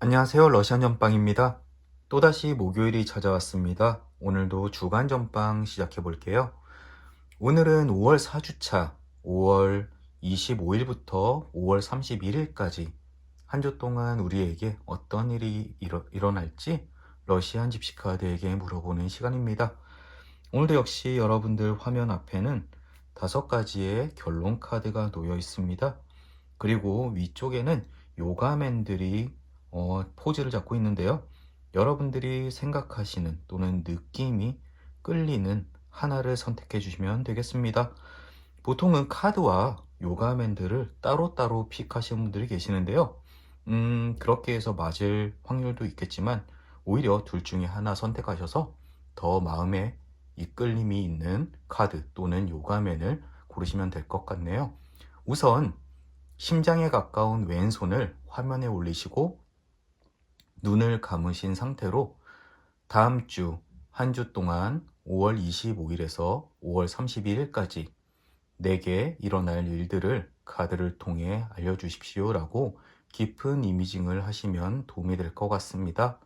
안녕하세요. 러시안 전빵입니다. 또다시 목요일이 찾아왔습니다. 오늘도 주간 전빵 시작해 볼게요. 오늘은 5월 4주차 5월 25일부터 5월 31일까지 한 주 동안 우리에게 어떤 일이 일어날지 러시안 집시카드에게 물어보는 시간입니다. 오늘도 역시 여러분들 화면 앞에는 5가지의 결론 카드가 놓여 있습니다. 그리고 위쪽에는 요가맨들이 포즈를 잡고 있는데요. 여러분들이 생각하시는 또는 느낌이 끌리는 하나를 선택해 주시면 되겠습니다. 보통은 카드와 요가맨들을 따로따로 픽하시는 분들이 계시는데요. 그렇게 해서 맞을 확률도 있겠지만 오히려 둘 중에 하나 선택하셔서 더 마음에 이끌림이 있는 카드 또는 요가맨을 고르시면 될 것 같네요. 우선 심장에 가까운 왼손을 화면에 올리시고 눈을 감으신 상태로 다음 주 한 주 동안 5월 25일에서 5월 31일까지 내게 일어날 일들을 카드를 통해 알려주십시오 라고 깊은 이미징을 하시면 도움이 될 것 같습니다.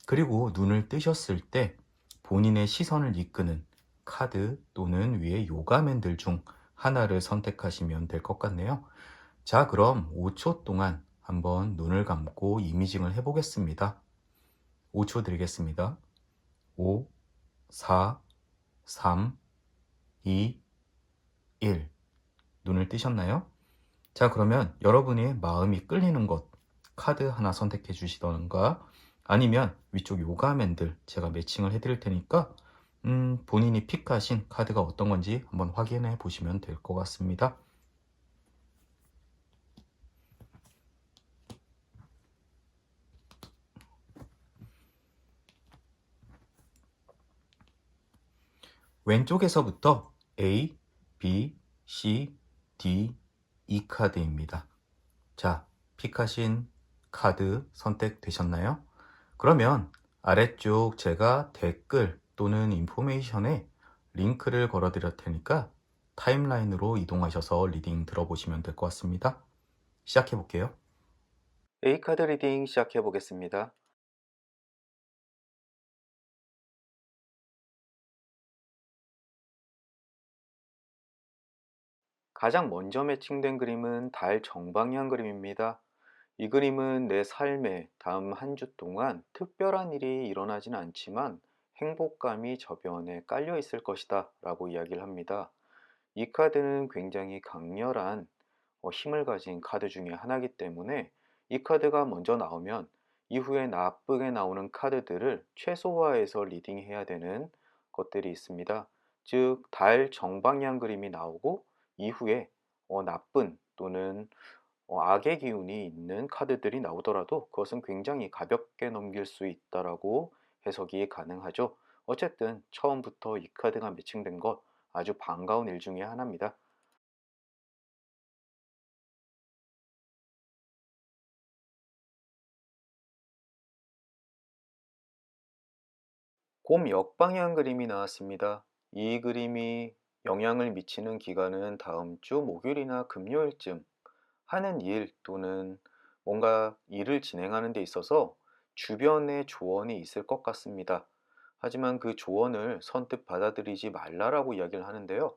그리고 눈을 뜨셨을 때 본인의 시선을 이끄는 카드 또는 위에 요가맨들 중 하나를 선택하시면 될 것 같네요. 자, 그럼 5초 동안 한번 눈을 감고 이미징을 해보겠습니다. 5초 드리겠습니다. 5, 4, 3, 2, 1. 눈을 뜨셨나요? 자, 그러면 여러분의 마음이 끌리는 것, 카드 하나 선택해 주시던가 아니면 위쪽 요가맨들 제가 매칭을 해드릴 테니까 본인이 픽하신 카드가 어떤 건지 한번 확인해 보시면 될 것 같습니다. 왼쪽에서부터 A, B, C, D, E 카드입니다. 자, 픽하신 카드 선택되셨나요? 그러면 아래쪽 제가 댓글 또는 인포메이션에 링크를 걸어 드릴 테니까 타임라인으로 이동하셔서 리딩 들어보시면 될 것 같습니다. 시작해 볼게요. A카드 리딩 시작해 보겠습니다. 가장 먼저 매칭된 그림은 달 정방향 그림입니다. 이 그림은 내 삶에 다음 한 주 동안 특별한 일이 일어나진 않지만 행복감이 저변에 깔려 있을 것이다 라고 이야기를 합니다. 이 카드는 굉장히 강렬한 힘을 가진 카드 중에 하나이기 때문에 이 카드가 먼저 나오면 이후에 나쁘게 나오는 카드들을 최소화해서 리딩해야 되는 것들이 있습니다. 즉, 달 정방향 그림이 나오고 이후에 나쁜 또는 악의 기운이 있는 카드들이 나오더라도 그것은 굉장히 가볍게 넘길 수 있다라고 해석이 가능하죠. 어쨌든 처음부터 이 카드가 매칭된 것 아주 반가운 일 중에 하나입니다. 곰 역방향 그림이 나왔습니다. 이 그림이 영향을 미치는 기간은 다음 주 목요일이나 금요일쯤 하는 일 또는 뭔가 일을 진행하는 데 있어서 주변에 조언이 있을 것 같습니다. 하지만 그 조언을 선뜻 받아들이지 말라라고 이야기를 하는데요.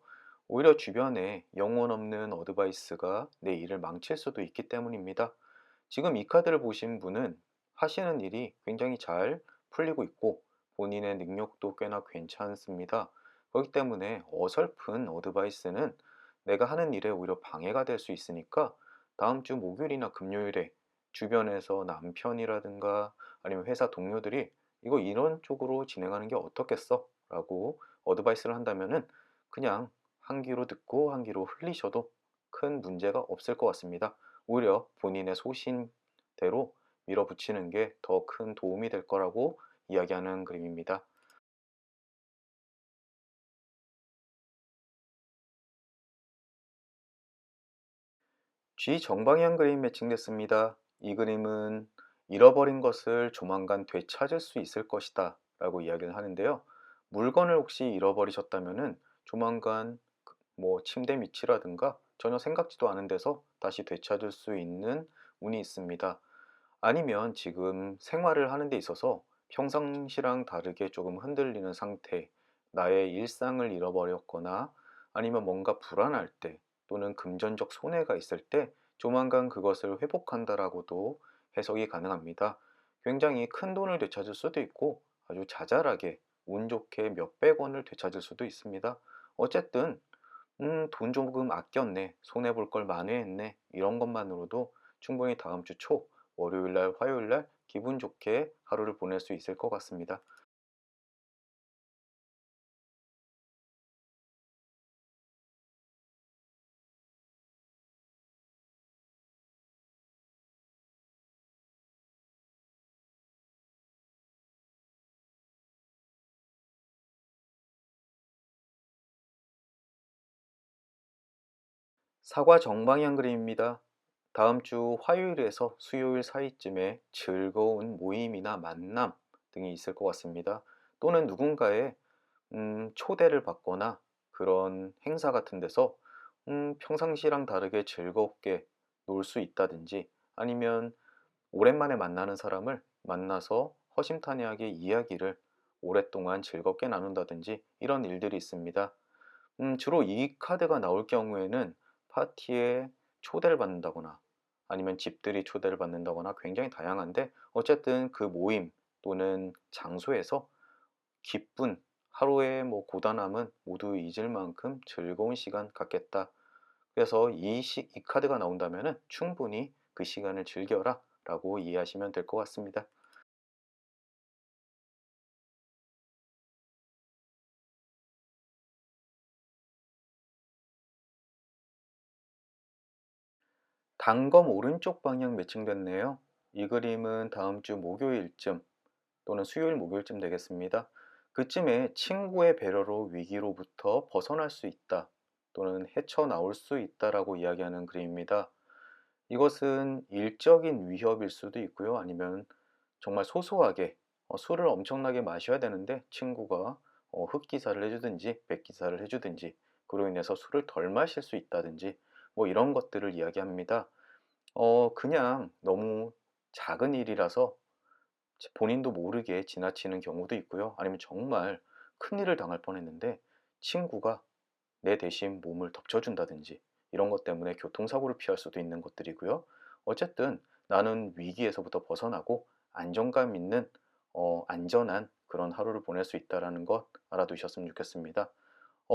오히려 주변에 영혼 없는 어드바이스가 내 일을 망칠 수도 있기 때문입니다. 지금 이 카드를 보신 분은 하시는 일이 굉장히 잘 풀리고 있고 본인의 능력도 꽤나 괜찮습니다. 그렇기 때문에 어설픈 어드바이스는 내가 하는 일에 오히려 방해가 될 수 있으니까 다음 주 목요일이나 금요일에 주변에서 남편이라든가 아니면 회사 동료들이 이거 이런 쪽으로 진행하는 게 어떻겠어? 라고 어드바이스를 한다면은 그냥 한 귀로 듣고 한 귀로 흘리셔도 큰 문제가 없을 것 같습니다. 오히려 본인의 소신대로 밀어붙이는 게 더 큰 도움이 될 거라고 이야기하는 그림입니다. G 정방향 그림 매칭됐습니다. 이 그림은 잃어버린 것을 조만간 되찾을 수 있을 것이다 라고 이야기를 하는데요. 물건을 혹시 잃어버리셨다면은 조만간 뭐 침대 밑이라든가 전혀 생각지도 않은 데서 다시 되찾을 수 있는 운이 있습니다. 아니면 지금 생활을 하는 데 있어서 평상시랑 다르게 조금 흔들리는 상태, 나의 일상을 잃어버렸거나 아니면 뭔가 불안할 때 또는 금전적 손해가 있을 때 조만간 그것을 회복한다라고도 해석이 가능합니다. 굉장히 큰 돈을 되찾을 수도 있고 아주 자잘하게 운 좋게 몇백 원을 되찾을 수도 있습니다. 어쨌든 돈 조금 아꼈네, 손해볼 걸 만회했네, 이런 것만으로도 충분히 다음 주 초, 월요일 날, 화요일 날 기분 좋게 하루를 보낼 수 있을 것 같습니다. 사과 정방향 그림입니다. 다음 주 화요일에서 수요일 사이쯤에 즐거운 모임이나 만남 등이 있을 것 같습니다. 또는 누군가의 초대를 받거나 그런 행사 같은 데서 평상시랑 다르게 즐겁게 놀 수 있다든지 아니면 오랜만에 만나는 사람을 만나서 허심탄회하게 이야기를 오랫동안 즐겁게 나눈다든지 이런 일들이 있습니다. 주로 이 카드가 나올 경우에는 파티에 초대를 받는다거나 아니면 집들이 초대를 받는다거나 굉장히 다양한데 어쨌든 그 모임 또는 장소에서 기쁜 하루의 뭐 고단함은 모두 잊을 만큼 즐거운 시간 갖겠다. 그래서 이 카드가 나온다면 충분히 그 시간을 즐겨라 라고 이해하시면 될 것 같습니다. 단검 오른쪽 방향 매칭됐네요. 이 그림은 다음 주 목요일쯤 또는 수요일 목요일쯤 되겠습니다. 그쯤에 친구의 배려로 위기로부터 벗어날 수 있다 또는 헤쳐나올 수 있다라고 이야기하는 그림입니다. 이것은 일적인 위협일 수도 있고요. 아니면 정말 소소하게 술을 엄청나게 마셔야 되는데 친구가 흑기사를 해주든지 백기사를 해주든지 그로 인해서 술을 덜 마실 수 있다든지 뭐 이런 것들을 이야기합니다. 그냥 너무 작은 일이라서 본인도 모르게 지나치는 경우도 있고요. 아니면 정말 큰일을 당할 뻔했는데 친구가 내 대신 몸을 덮쳐준다든지 이런 것 때문에 교통사고를 피할 수도 있는 것들이고요. 어쨌든 나는 위기에서부터 벗어나고 안정감 있는 안전한 그런 하루를 보낼 수 있다는 것 알아두셨으면 좋겠습니다.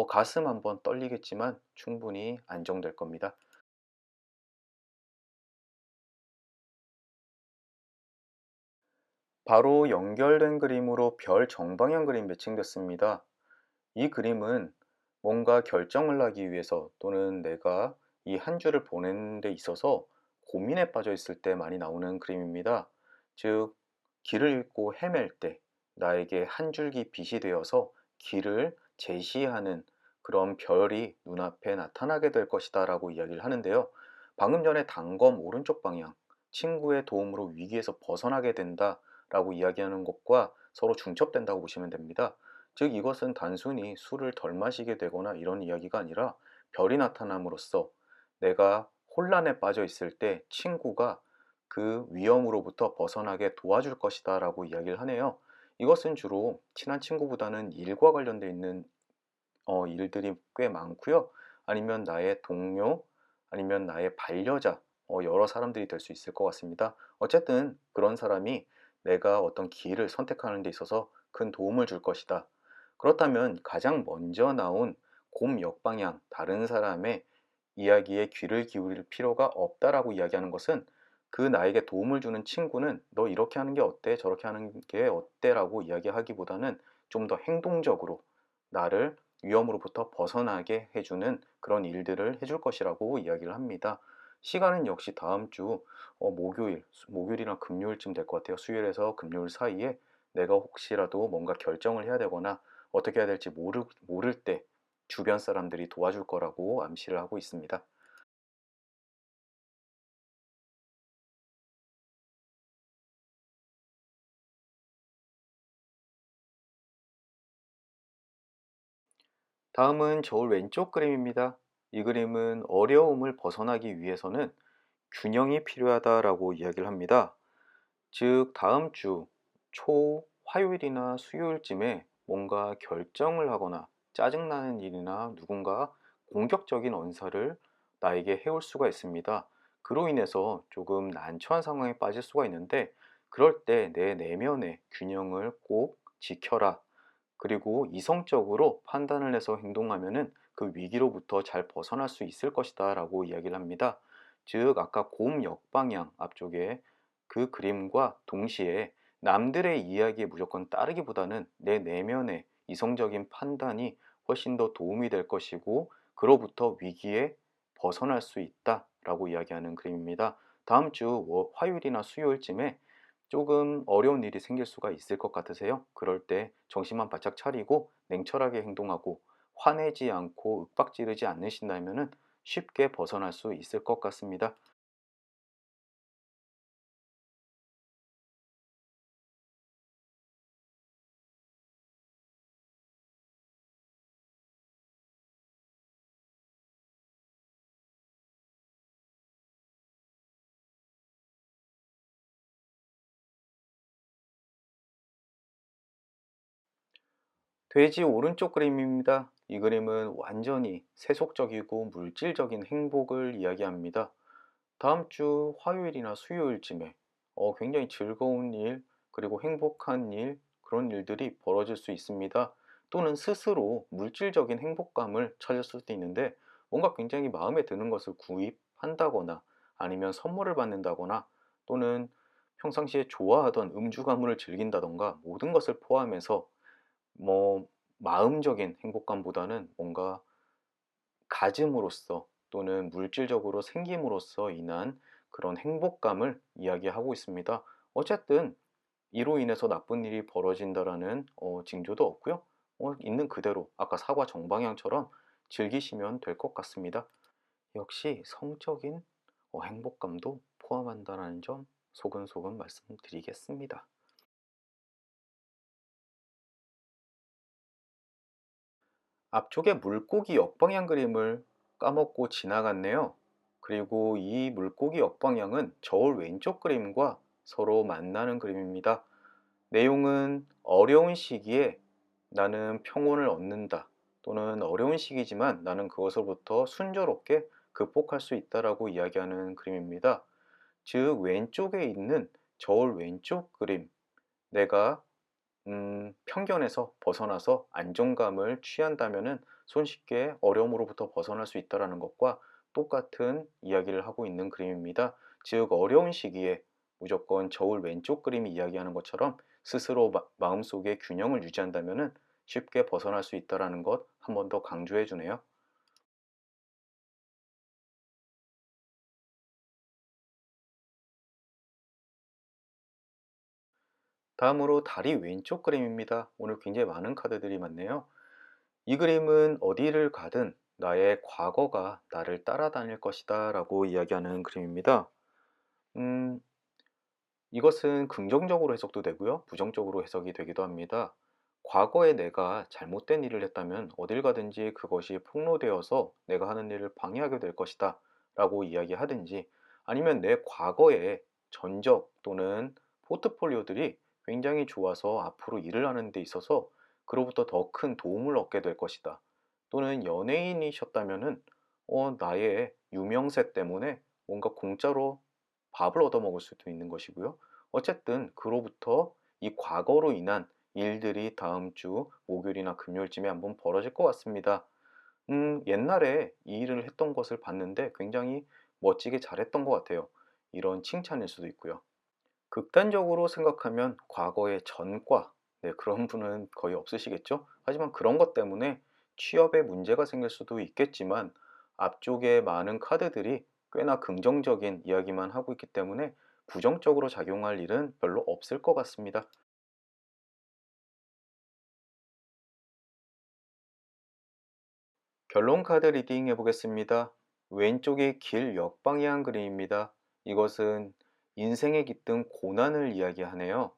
가슴 한번 떨리겠지만 충분히 안정될 겁니다. 바로 연결된 그림으로 별 정방향 그림 매칭됐습니다. 이 그림은 뭔가 결정을 하기 위해서 또는 내가 이 한 주를 보내는 데 있어서 고민에 빠져 있을 때 많이 나오는 그림입니다. 즉, 길을 잃고 헤맬 때 나에게 한 줄기 빛이 되어서 길을 제시하는 그런 별이 눈앞에 나타나게 될 것이다 라고 이야기를 하는데요. 방금 전에 단검 오른쪽 방향, 친구의 도움으로 위기에서 벗어나게 된다 라고 이야기하는 것과 서로 중첩된다고 보시면 됩니다. 즉 이것은 단순히 술을 덜 마시게 되거나 이런 이야기가 아니라 별이 나타남으로써 내가 혼란에 빠져 있을 때 친구가 그 위험으로부터 벗어나게 도와줄 것이다 라고 이야기를 하네요. 이것은 주로 친한 친구보다는 일과 관련되어 있는 일들이 꽤 많고요. 아니면 나의 동료, 아니면 나의 반려자, 여러 사람들이 될 수 있을 것 같습니다. 어쨌든 그런 사람이 내가 어떤 길을 선택하는 데 있어서 큰 도움을 줄 것이다. 그렇다면 가장 먼저 나온 곰 역방향, 다른 사람의 이야기에 귀를 기울일 필요가 없다라고 이야기하는 것은 그 나에게 도움을 주는 친구는 너 이렇게 하는 게 어때? 저렇게 하는 게 어때? 라고 이야기하기보다는 좀 더 행동적으로 나를 위험으로부터 벗어나게 해주는 그런 일들을 해줄 것이라고 이야기를 합니다. 시간은 역시 다음 주 목요일이나 금요일쯤 될 것 같아요. 수요일에서 금요일 사이에 내가 혹시라도 뭔가 결정을 해야 되거나 어떻게 해야 될지 모를 때 주변 사람들이 도와줄 거라고 암시를 하고 있습니다. 다음은 저울 왼쪽 그림입니다. 이 그림은 어려움을 벗어나기 위해서는 균형이 필요하다라고 이야기를 합니다. 즉, 다음 주 화요일이나 수요일쯤에 뭔가 결정을 하거나 짜증나는 일이나 누군가 공격적인 언사를 나에게 해올 수가 있습니다. 그로 인해서 조금 난처한 상황에 빠질 수가 있는데, 그럴 때 내 내면의 균형을 꼭 지켜라. 그리고 이성적으로 판단을 해서 행동하면은 그 위기로부터 잘 벗어날 수 있을 것이다 라고 이야기를 합니다. 즉, 아까 곰 역방향 앞쪽에 그 그림과 동시에 남들의 이야기에 무조건 따르기보다는 내 내면의 이성적인 판단이 훨씬 더 도움이 될 것이고, 그로부터 위기에 벗어날 수 있다 라고 이야기하는 그림입니다. 다음 주 화요일이나 수요일쯤에 조금 어려운 일이 생길 수가 있을 것 같으세요? 그럴 때 정신만 바짝 차리고 냉철하게 행동하고 화내지 않고 윽박지르지 않으신다면 쉽게 벗어날 수 있을 것 같습니다. 돼지 오른쪽 그림입니다. 이 그림은 완전히 세속적이고 물질적인 행복을 이야기합니다. 다음 주 화요일이나 수요일쯤에 굉장히 즐거운 일, 그리고 행복한 일, 그런 일들이 벌어질 수 있습니다. 또는 스스로 물질적인 행복감을 찾을 수도 있는데, 뭔가 굉장히 마음에 드는 것을 구입한다거나 아니면 선물을 받는다거나, 또는 평상시에 좋아하던 음주 가물을 즐긴다던가, 모든 것을 포함해서 뭐 마음적인 행복감보다는 뭔가 가짐으로써 또는 물질적으로 생김으로써 인한 그런 행복감을 이야기하고 있습니다. 어쨌든 이로 인해서 나쁜 일이 벌어진다라는 징조도 없고요. 있는 그대로 아까 사과 정방향처럼 즐기시면 될 것 같습니다. 역시 성적인 행복감도 포함한다는 점 소근소근 말씀드리겠습니다. 앞쪽에 물고기 역방향 그림을 까먹고 지나갔네요. 그리고 이 물고기 역방향은 저울 왼쪽 그림과 서로 만나는 그림입니다. 내용은 어려운 시기에 나는 평온을 얻는다, 또는 어려운 시기지만 나는 그것으로부터 순조롭게 극복할 수 있다라고 이야기하는 그림입니다. 즉, 왼쪽에 있는 저울 왼쪽 그림, 내가 편견에서 벗어나서 안정감을 취한다면은 손쉽게 어려움으로부터 벗어날 수 있다는 것과 똑같은 이야기를 하고 있는 그림입니다. 즉, 어려운 시기에 무조건 저울 왼쪽 그림이 이야기하는 것처럼 스스로 마음속에 균형을 유지한다면은 쉽게 벗어날 수 있다는 것 한 번 더 강조해 주네요. 다음으로 다리 왼쪽 그림입니다. 오늘 굉장히 많은 카드들이 많네요. 이 그림은 어디를 가든 나의 과거가 나를 따라다닐 것이다 라고 이야기하는 그림입니다. 음, 이것은 긍정적으로 해석도 되고요, 부정적으로 해석이 되기도 합니다. 과거에 내가 잘못된 일을 했다면 어딜 가든지 그것이 폭로되어서 내가 하는 일을 방해하게 될 것이다 라고 이야기하든지, 아니면 내 과거의 전적 또는 포트폴리오들이 굉장히 좋아서 앞으로 일을 하는 데 있어서 그로부터 더 큰 도움을 얻게 될 것이다, 또는 연예인이셨다면은 나의 유명세 때문에 뭔가 공짜로 밥을 얻어먹을 수도 있는 것이고요. 어쨌든 그로부터 이 과거로 인한 일들이 다음 주 목요일이나 금요일쯤에 한번 벌어질 것 같습니다. 옛날에 이 일을 했던 것을 봤는데 굉장히 멋지게 잘했던 것 같아요. 이런 칭찬일 수도 있고요. 극단적으로 생각하면 과거의 전과, 네, 그런 분은 거의 없으시겠죠? 하지만 그런 것 때문에 취업에 문제가 생길 수도 있겠지만, 앞쪽에 많은 카드들이 꽤나 긍정적인 이야기만 하고 있기 때문에 부정적으로 작용할 일은 별로 없을 것 같습니다. 결론 카드 리딩 해보겠습니다. 왼쪽의 길 역방향 그림입니다. 이것은 인생에 깃든 고난을 이야기하네요.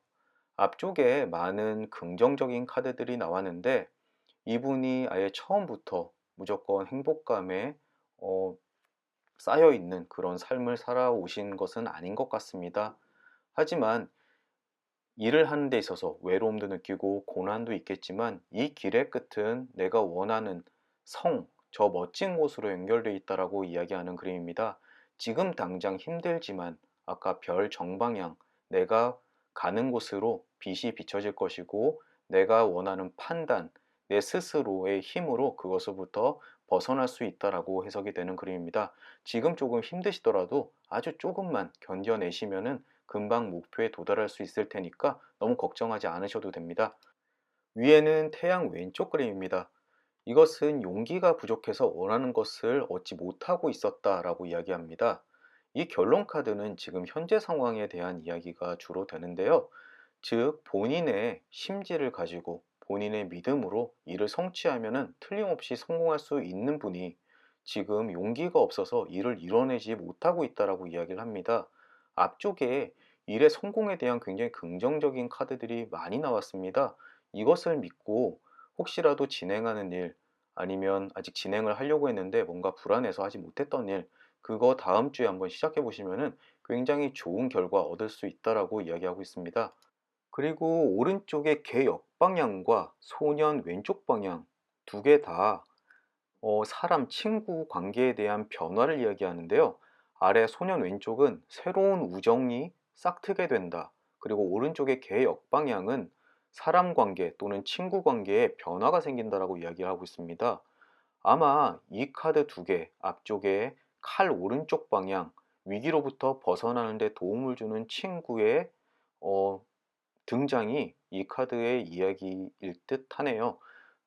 앞쪽에 많은 긍정적인 카드들이 나왔는데, 이분이 아예 처음부터 무조건 행복감에 어, 쌓여 있는 그런 삶을 살아오신 것은 아닌 것 같습니다. 하지만 일을 하는 데 있어서 외로움도 느끼고 고난도 있겠지만 이 길의 끝은 내가 원하는 성, 저 멋진 곳으로 연결되어 있다라고 이야기하는 그림입니다. 지금 당장 힘들지만 아까 별 정방향, 내가 가는 곳으로 빛이 비춰질 것이고 내가 원하는 판단, 내 스스로의 힘으로 그것으로부터 벗어날 수 있다라고 해석이 되는 그림입니다. 지금 조금 힘드시더라도 아주 조금만 견뎌내시면은 금방 목표에 도달할 수 있을 테니까 너무 걱정하지 않으셔도 됩니다. 위에는 태양 왼쪽 그림입니다. 이것은 용기가 부족해서 원하는 것을 얻지 못하고 있었다라고 이야기합니다. 이 결론 카드는 지금 현재 상황에 대한 이야기가 주로 되는데요. 즉, 본인의 심지를 가지고 본인의 믿음으로 일을 성취하면 틀림없이 성공할 수 있는 분이 지금 용기가 없어서 일을 이뤄내지 못하고 있다라고 이야기를 합니다. 앞쪽에 일의 성공에 대한 굉장히 긍정적인 카드들이 많이 나왔습니다. 이것을 믿고 혹시라도 진행하는 일, 아니면 아직 진행을 하려고 했는데 뭔가 불안해서 하지 못했던 일, 그거 다음 주에 한번 시작해 보시면은 굉장히 좋은 결과 얻을 수 있다라고 이야기하고 있습니다. 그리고 오른쪽에 개 역방향과 소년 왼쪽 방향 두 개 다 사람, 친구 관계에 대한 변화를 이야기하는데요. 아래 소년 왼쪽은 새로운 우정이 싹트게 된다. 그리고 오른쪽의 개 역방향은 사람 관계 또는 친구 관계에 변화가 생긴다라고 이야기를 하고 있습니다. 아마 이 카드 두 개, 앞쪽에 칼 오른쪽 방향, 위기로부터 벗어나는 데 도움을 주는 친구의 어, 등장이 이 카드의 이야기일 듯 하네요.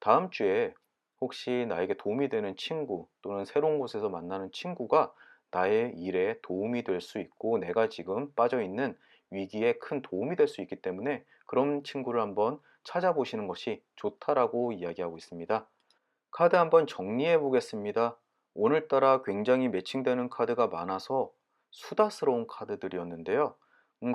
다음 주에 혹시 나에게 도움이 되는 친구 또는 새로운 곳에서 만나는 친구가 나의 일에 도움이 될 수 있고 내가 지금 빠져 있는 위기에 큰 도움이 될 수 있기 때문에 그런 친구를 한번 찾아보시는 것이 좋다라고 이야기하고 있습니다. 카드 한번 정리해 보겠습니다. 오늘따라 굉장히 매칭되는 카드가 많아서 수다스러운 카드들이었는데요.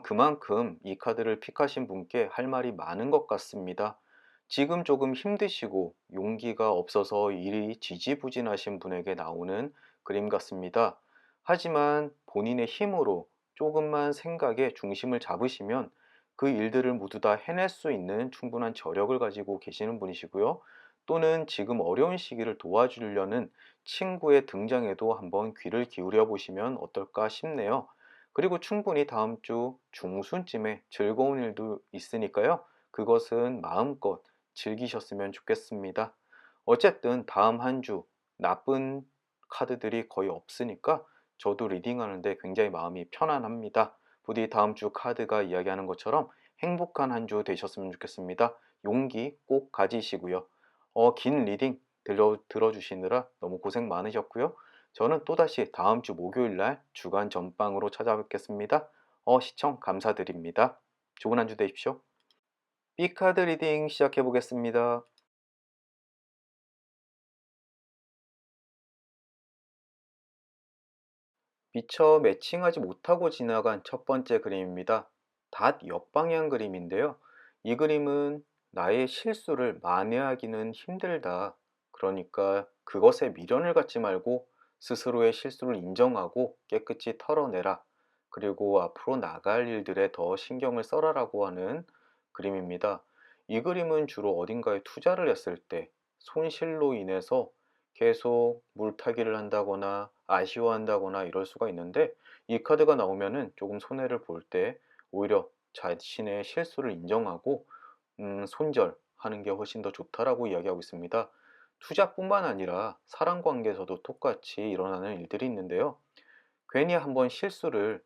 그만큼 이 카드를 픽하신 분께 할 말이 많은 것 같습니다. 지금 조금 힘드시고 용기가 없어서 일이 지지부진하신 분에게 나오는 그림 같습니다. 하지만 본인의 힘으로 조금만 생각에 중심을 잡으시면 그 일들을 모두 다 해낼 수 있는 충분한 저력을 가지고 계시는 분이시고요. 또는 지금 어려운 시기를 도와주려는 친구의 등장에도 한번 귀를 기울여 보시면 어떨까 싶네요. 그리고 충분히 다음 주 중순쯤에 즐거운 일도 있으니까요. 그것은 마음껏 즐기셨으면 좋겠습니다. 어쨌든 다음 한 주 나쁜 카드들이 거의 없으니까 저도 리딩하는데 굉장히 마음이 편안합니다. 부디 다음 주 카드가 이야기하는 것처럼 행복한 한 주 되셨으면 좋겠습니다. 용기 꼭 가지시고요. 긴 리딩 들어주시느라 너무 고생 많으셨고요. 저는 또다시 다음 주 목요일 날 주간 전방으로 찾아뵙겠습니다. 시청 감사드립니다. 좋은 한 주 되십시오. B카드 리딩 시작해 보겠습니다. 미처 매칭하지 못하고 지나간 첫 번째 그림입니다. 닷 역방향 그림인데요. 이 그림은 나의 실수를 만회하기는 힘들다. 그러니까 그것에 미련을 갖지 말고 스스로의 실수를 인정하고 깨끗이 털어내라. 그리고 앞으로 나갈 일들에 더 신경을 써라라고 하는 그림입니다. 이 그림은 주로 어딘가에 투자를 했을 때 손실로 인해서 계속 물타기를 한다거나 아쉬워한다거나 이럴 수가 있는데 이 카드가 나오면은 조금 손해를 볼 때 오히려 자신의 실수를 인정하고 손절하는 게 훨씬 더 좋다라고 이야기하고 있습니다. 투자뿐만 아니라 사람 관계에서도 똑같이 일어나는 일들이 있는데요. 괜히 한번 실수를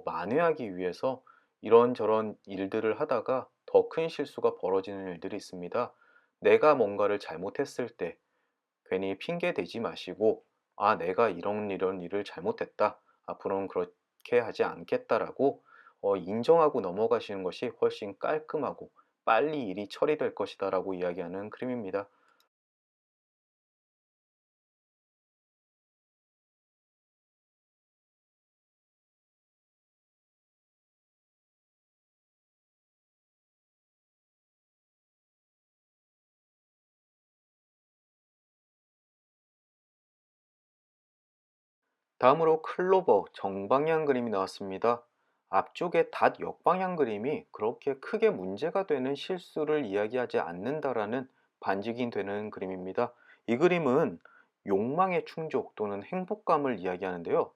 만회하기 위해서 이런저런 일들을 하다가 더 큰 실수가 벌어지는 일들이 있습니다. 내가 뭔가를 잘못했을 때 괜히 핑계 대지 마시고, 아, 내가 이런 일을 잘못했다. 앞으로는 그렇게 하지 않겠다라고 인정하고 넘어가시는 것이 훨씬 깔끔하고 빨리 일이 처리될 것이다라고 이야기하는 그림입니다. 다음으로 클로버 정방향 그림이 나왔습니다. 앞쪽에 닷 역방향 그림이 그렇게 크게 문제가 되는 실수를 이야기하지 않는다라는 반증이 되는 그림입니다. 이 그림은 욕망의 충족 또는 행복감을 이야기하는데요.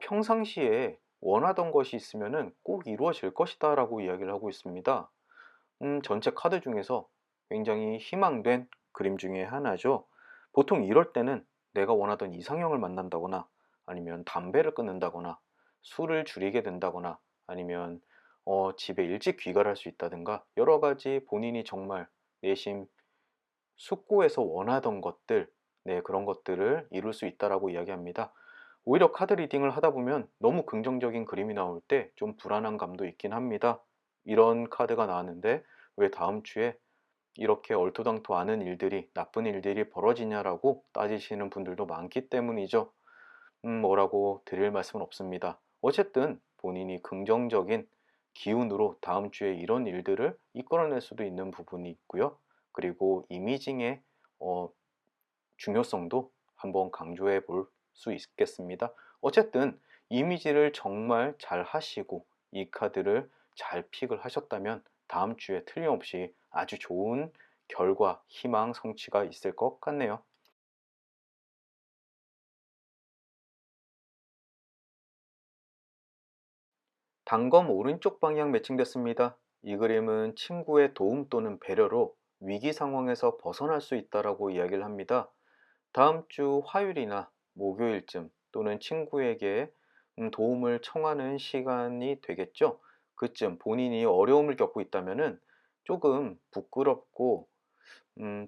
평상시에 원하던 것이 있으면은 꼭 이루어질 것이다 라고 이야기를 하고 있습니다. 전체 카드 중에서 굉장히 희망된 그림 중에 하나죠. 보통 이럴 때는 내가 원하던 이상형을 만난다거나 아니면 담배를 끊는다거나 술을 줄이게 된다거나 아니면 집에 일찍 귀가를 할 수 있다든가 여러 가지 본인이 정말 내심 숙고해서 원하던 것들, 네, 그런 것들을 이룰 수 있다라고 이야기합니다. 오히려 카드 리딩을 하다 보면 너무 긍정적인 그림이 나올 때 좀 불안한 감도 있긴 합니다. 이런 카드가 나왔는데 왜 다음 주에 이렇게 얼토당토 않은 일들이, 나쁜 일들이 벌어지냐라고 따지시는 분들도 많기 때문이죠. 뭐라고 드릴 말씀은 없습니다. 어쨌든 본인이 긍정적인 기운으로 다음 주에 이런 일들을 이끌어낼 수도 있는 부분이 있고요. 그리고 이미징의 어, 중요성도 한번 강조해 볼 수 있겠습니다. 어쨌든 이미지를 정말 잘 하시고 이 카드를 잘 픽을 하셨다면 다음 주에 틀림없이 아주 좋은 결과, 희망, 성취가 있을 것 같네요. 단검 오른쪽 방향 매칭됐습니다. 이 그림은 친구의 도움 또는 배려로 위기 상황에서 벗어날 수 있다라고 이야기를 합니다. 다음 주 화요일이나 목요일쯤 또는 친구에게 도움을 청하는 시간이 되겠죠. 그쯤 본인이 어려움을 겪고 있다면은 조금 부끄럽고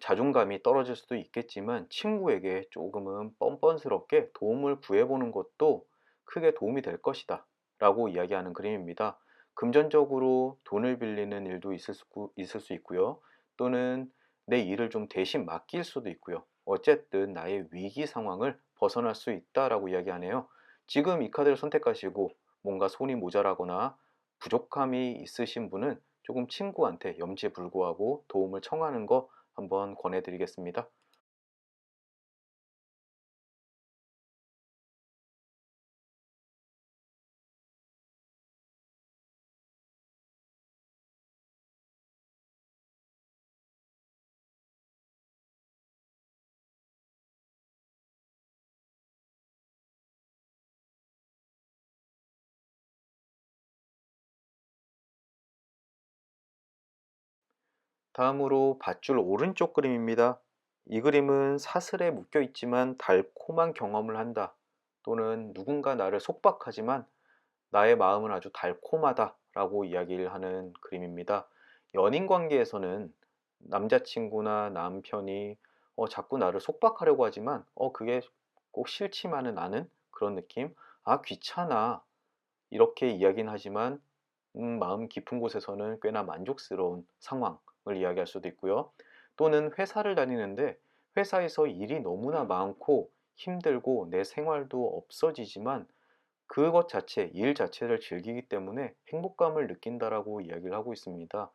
자존감이 떨어질 수도 있겠지만 친구에게 조금은 뻔뻔스럽게 도움을 구해보는 것도 크게 도움이 될 것이다 라고 이야기하는 그림입니다. 금전적으로 돈을 빌리는 일도 있을 수 있고요. 또는 내 일을 좀 대신 맡길 수도 있고요. 어쨌든 나의 위기 상황을 벗어날 수 있다라고 이야기하네요. 지금 이 카드를 선택하시고 뭔가 손이 모자라거나 부족함이 있으신 분은 조금 친구한테 염치불구하고 도움을 청하는 거 한번 권해드리겠습니다. 다음으로 밧줄 오른쪽 그림입니다. 이 그림은 사슬에 묶여 있지만 달콤한 경험을 한다. 또는 누군가 나를 속박하지만 나의 마음은 아주 달콤하다 라고 이야기를 하는 그림입니다. 연인 관계에서는 남자친구나 남편이 자꾸 나를 속박하려고 하지만 그게 꼭 싫지만은 않은 그런 느낌? 아, 귀찮아. 이렇게 이야기는 하지만 마음 깊은 곳에서는 꽤나 만족스러운 상황을 이야기할 수도 있고요. 또는 회사를 다니는데 회사에서 일이 너무나 많고 힘들고 내 생활도 없어지지만 그것 자체, 일 자체를 즐기기 때문에 행복감을 느낀다라고 이야기를 하고 있습니다.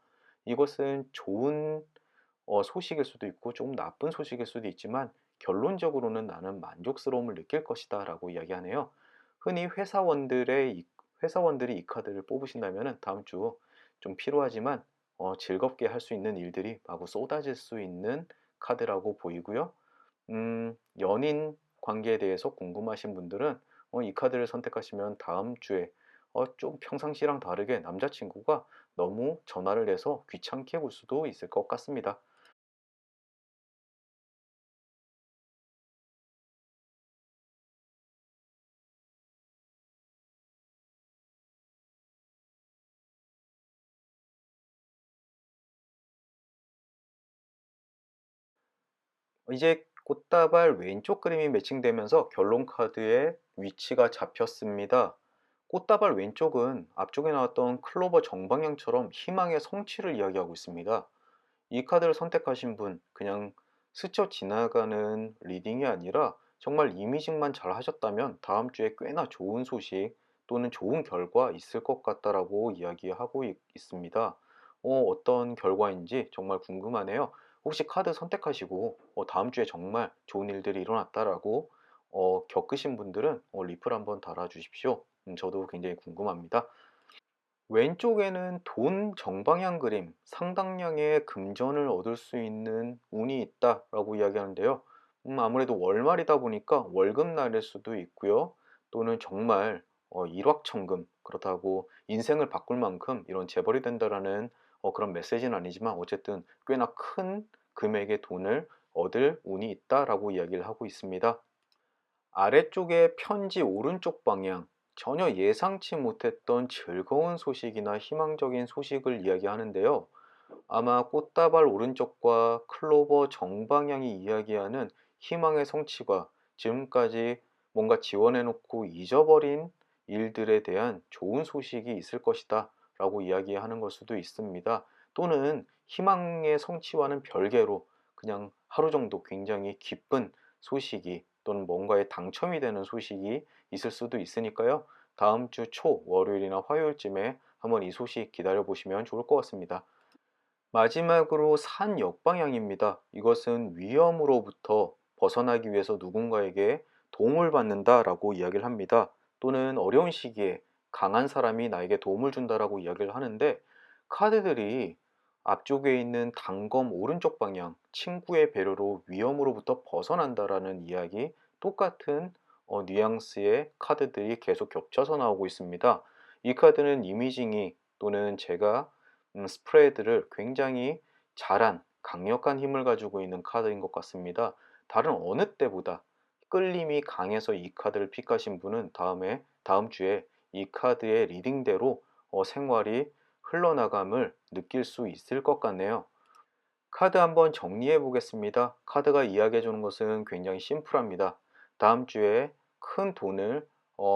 이것은 좋은 소식일 수도 있고 좀 나쁜 소식일 수도 있지만 결론적으로는 나는 만족스러움을 느낄 것이다 라고 이야기하네요. 흔히 회사원들이 이 카드를 뽑으신다면 다음 주 좀 필요하지만 즐겁게 할 수 있는 일들이 마구 쏟아질 수 있는 카드라고 보이고요. 연인 관계에 대해서 궁금하신 분들은 이 카드를 선택하시면 다음 주에 좀 평상시랑 다르게 남자친구가 너무 전화를 해서 귀찮게 굴 수도 있을 것 같습니다. 이제 꽃다발 왼쪽 그림이 매칭되면서 결론 카드의 위치가 잡혔습니다. 꽃다발 왼쪽은 앞쪽에 나왔던 클로버 정방향처럼 희망의 성취를 이야기하고 있습니다. 이 카드를 선택하신 분, 그냥 스쳐 지나가는 리딩이 아니라 정말 이미징만 잘 하셨다면 다음 주에 꽤나 좋은 소식 또는 좋은 결과 있을 것 같다라고 이야기하고 있습니다. 어떤 결과인지 정말 궁금하네요. 혹시 카드 선택하시고 다음 주에 정말 좋은 일들이 일어났다라고 겪으신 분들은 리플 한번 달아주십시오. 저도 굉장히 궁금합니다. 왼쪽에는 돈 정방향 그림, 상당량의 금전을 얻을 수 있는 운이 있다라고 이야기하는데요. 아무래도 월말이다 보니까 월급날일 수도 있고요. 또는 정말 일확천금, 그렇다고 인생을 바꿀 만큼 이런 재벌이 된다라는 그런 메시지는 아니지만 어쨌든 꽤나 큰 금액의 돈을 얻을 운이 있다라고 이야기를 하고 있습니다. 아래쪽의 편지 오른쪽 방향, 전혀 예상치 못했던 즐거운 소식이나 희망적인 소식을 이야기하는데요. 아마 꽃다발 오른쪽과 클로버 정방향이 이야기하는 희망의 성취와 지금까지 뭔가 지원해놓고 잊어버린 일들에 대한 좋은 소식이 있을 것이다 라고 이야기하는 걸 수도 있습니다. 또는 희망의 성취와는 별개로 그냥 하루 정도 굉장히 기쁜 소식이 또는 뭔가에 당첨이 되는 소식이 있을 수도 있으니까요. 다음 주 초 월요일이나 화요일쯤에 한번 이 소식 기다려 보시면 좋을 것 같습니다. 마지막으로 산 역방향입니다. 이것은 위험으로부터 벗어나기 위해서 누군가에게 도움을 받는다라고 이야기를 합니다. 또는 어려운 시기에 강한 사람이 나에게 도움을 준다라고 이야기를 하는데, 카드들이 앞쪽에 있는 단검 오른쪽 방향, 친구의 배려로 위험으로부터 벗어난다라는 이야기, 똑같은 뉘앙스의 카드들이 계속 겹쳐서 나오고 있습니다. 이 카드는 이미징이 또는 제가 스프레드를 굉장히 잘한 강력한 힘을 가지고 있는 카드인 것 같습니다. 다른 어느 때보다 끌림이 강해서 이 카드를 픽하신 분은 다음 주에 이 카드의 리딩대로 생활이 흘러나감을 느낄 수 있을 것 같네요. 카드 한번 정리해 보겠습니다. 카드가 이야기해 주는 것은 굉장히 심플합니다. 다음 주에 큰 돈을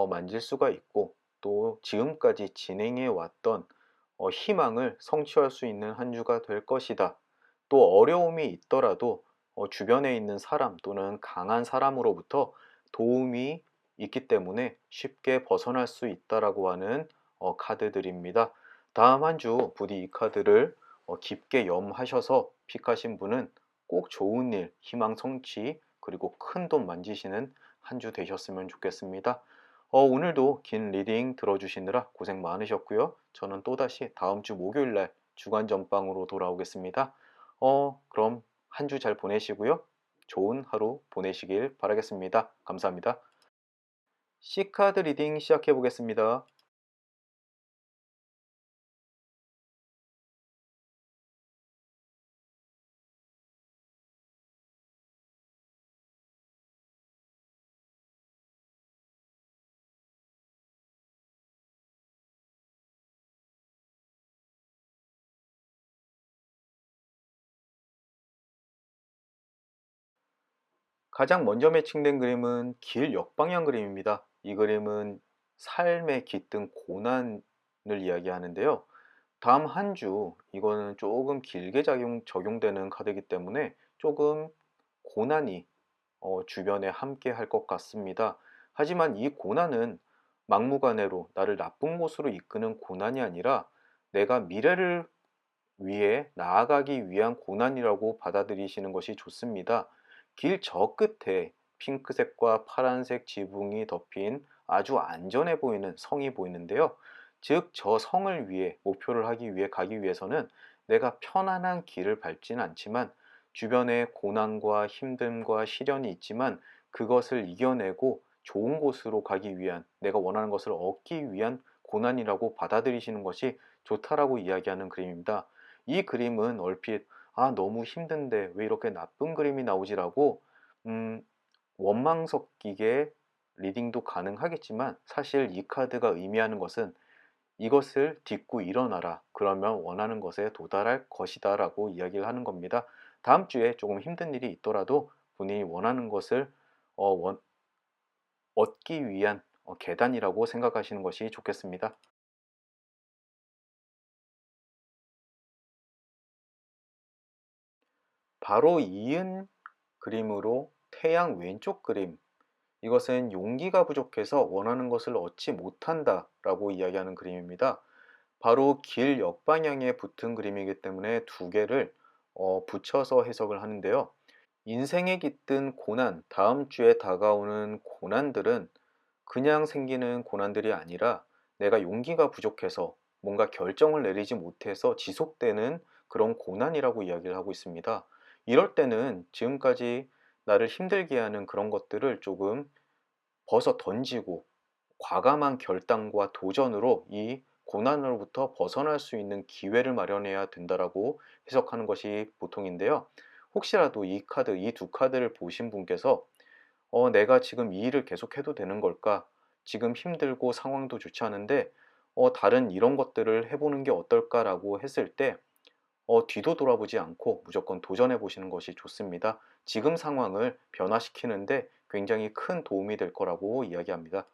만질 수가 있고, 또 지금까지 진행해 왔던 희망을 성취할 수 있는 한 주가 될 것이다. 또 어려움이 있더라도 주변에 있는 사람 또는 강한 사람으로부터 도움이 있기 때문에 쉽게 벗어날 수 있다라고 하는 카드들입니다. 다음 한 주 부디 이 카드를 깊게 염하셔서 픽하신 분은 꼭 좋은 일, 희망 성취, 그리고 큰 돈 만지시는 한 주 되셨으면 좋겠습니다. 오늘도 긴 리딩 들어주시느라 고생 많으셨고요. 저는 또다시 다음 주 목요일 날 주간 전방으로 돌아오겠습니다. 그럼 한 주 잘 보내시고요. 좋은 하루 보내시길 바라겠습니다. 감사합니다. C카드 리딩 시작해 보겠습니다. 가장 먼저 매칭된 그림은 길 역방향 그림입니다. 이 그림은 삶에 깃든 고난을 이야기하는데요. 다음 한 주, 이거는 조금 길게 적용되는 카드이기 때문에 조금 고난이 주변에 함께 할 것 같습니다. 하지만 이 고난은 막무가내로 나를 나쁜 곳으로 이끄는 고난이 아니라 내가 미래를 위해 나아가기 위한 고난이라고 받아들이시는 것이 좋습니다. 길 저 끝에 핑크색과 파란색 지붕이 덮인 아주 안전해 보이는 성이 보이는데요. 즉, 저 성을 위해 목표를 가기 위해서는 내가 편안한 길을 밟지는 않지만 주변에 고난과 힘듦과 시련이 있지만 그것을 이겨내고 좋은 곳으로 가기 위한, 내가 원하는 것을 얻기 위한 고난이라고 받아들이시는 것이 좋다라고 이야기하는 그림입니다. 이 그림은 얼핏 너무 힘든데 왜 이렇게 나쁜 그림이 나오지라고 음, 원망 섞이게 리딩도 가능하겠지만, 사실 이 카드가 의미하는 것은 이것을 딛고 일어나라. 그러면 원하는 것에 도달할 것이다 라고 이야기를 하는 겁니다. 다음 주에 조금 힘든 일이 있더라도 본인이 원하는 것을 얻기 위한 계단이라고 생각하시는 것이 좋겠습니다. 바로 이은 그림으로 태양 왼쪽 그림, 이것은 용기가 부족해서 원하는 것을 얻지 못한다 라고 이야기하는 그림입니다. 바로 길 역방향에 붙은 그림이기 때문에 두 개를 붙여서 해석을 하는데요. 인생에 깃든 고난, 다음 주에 다가오는 고난들은 그냥 생기는 고난들이 아니라 내가 용기가 부족해서 뭔가 결정을 내리지 못해서 지속되는 그런 고난이라고 이야기를 하고 있습니다. 이럴 때는 지금까지 나를 힘들게 하는 그런 것들을 조금 벗어 던지고 과감한 결단과 도전으로 이 고난으로부터 벗어날 수 있는 기회를 마련해야 된다라고 해석하는 것이 보통인데요. 혹시라도 이 카드, 이 두 카드를 보신 분께서 내가 지금 이 일을 계속해도 되는 걸까? 지금 힘들고 상황도 좋지 않은데 다른 이런 것들을 해보는 게 어떨까라고 했을 때 뒤도 돌아보지 않고 무조건 도전해 보시는 것이 좋습니다. 지금 상황을 변화시키는데 굉장히 큰 도움이 될 거라고 이야기합니다.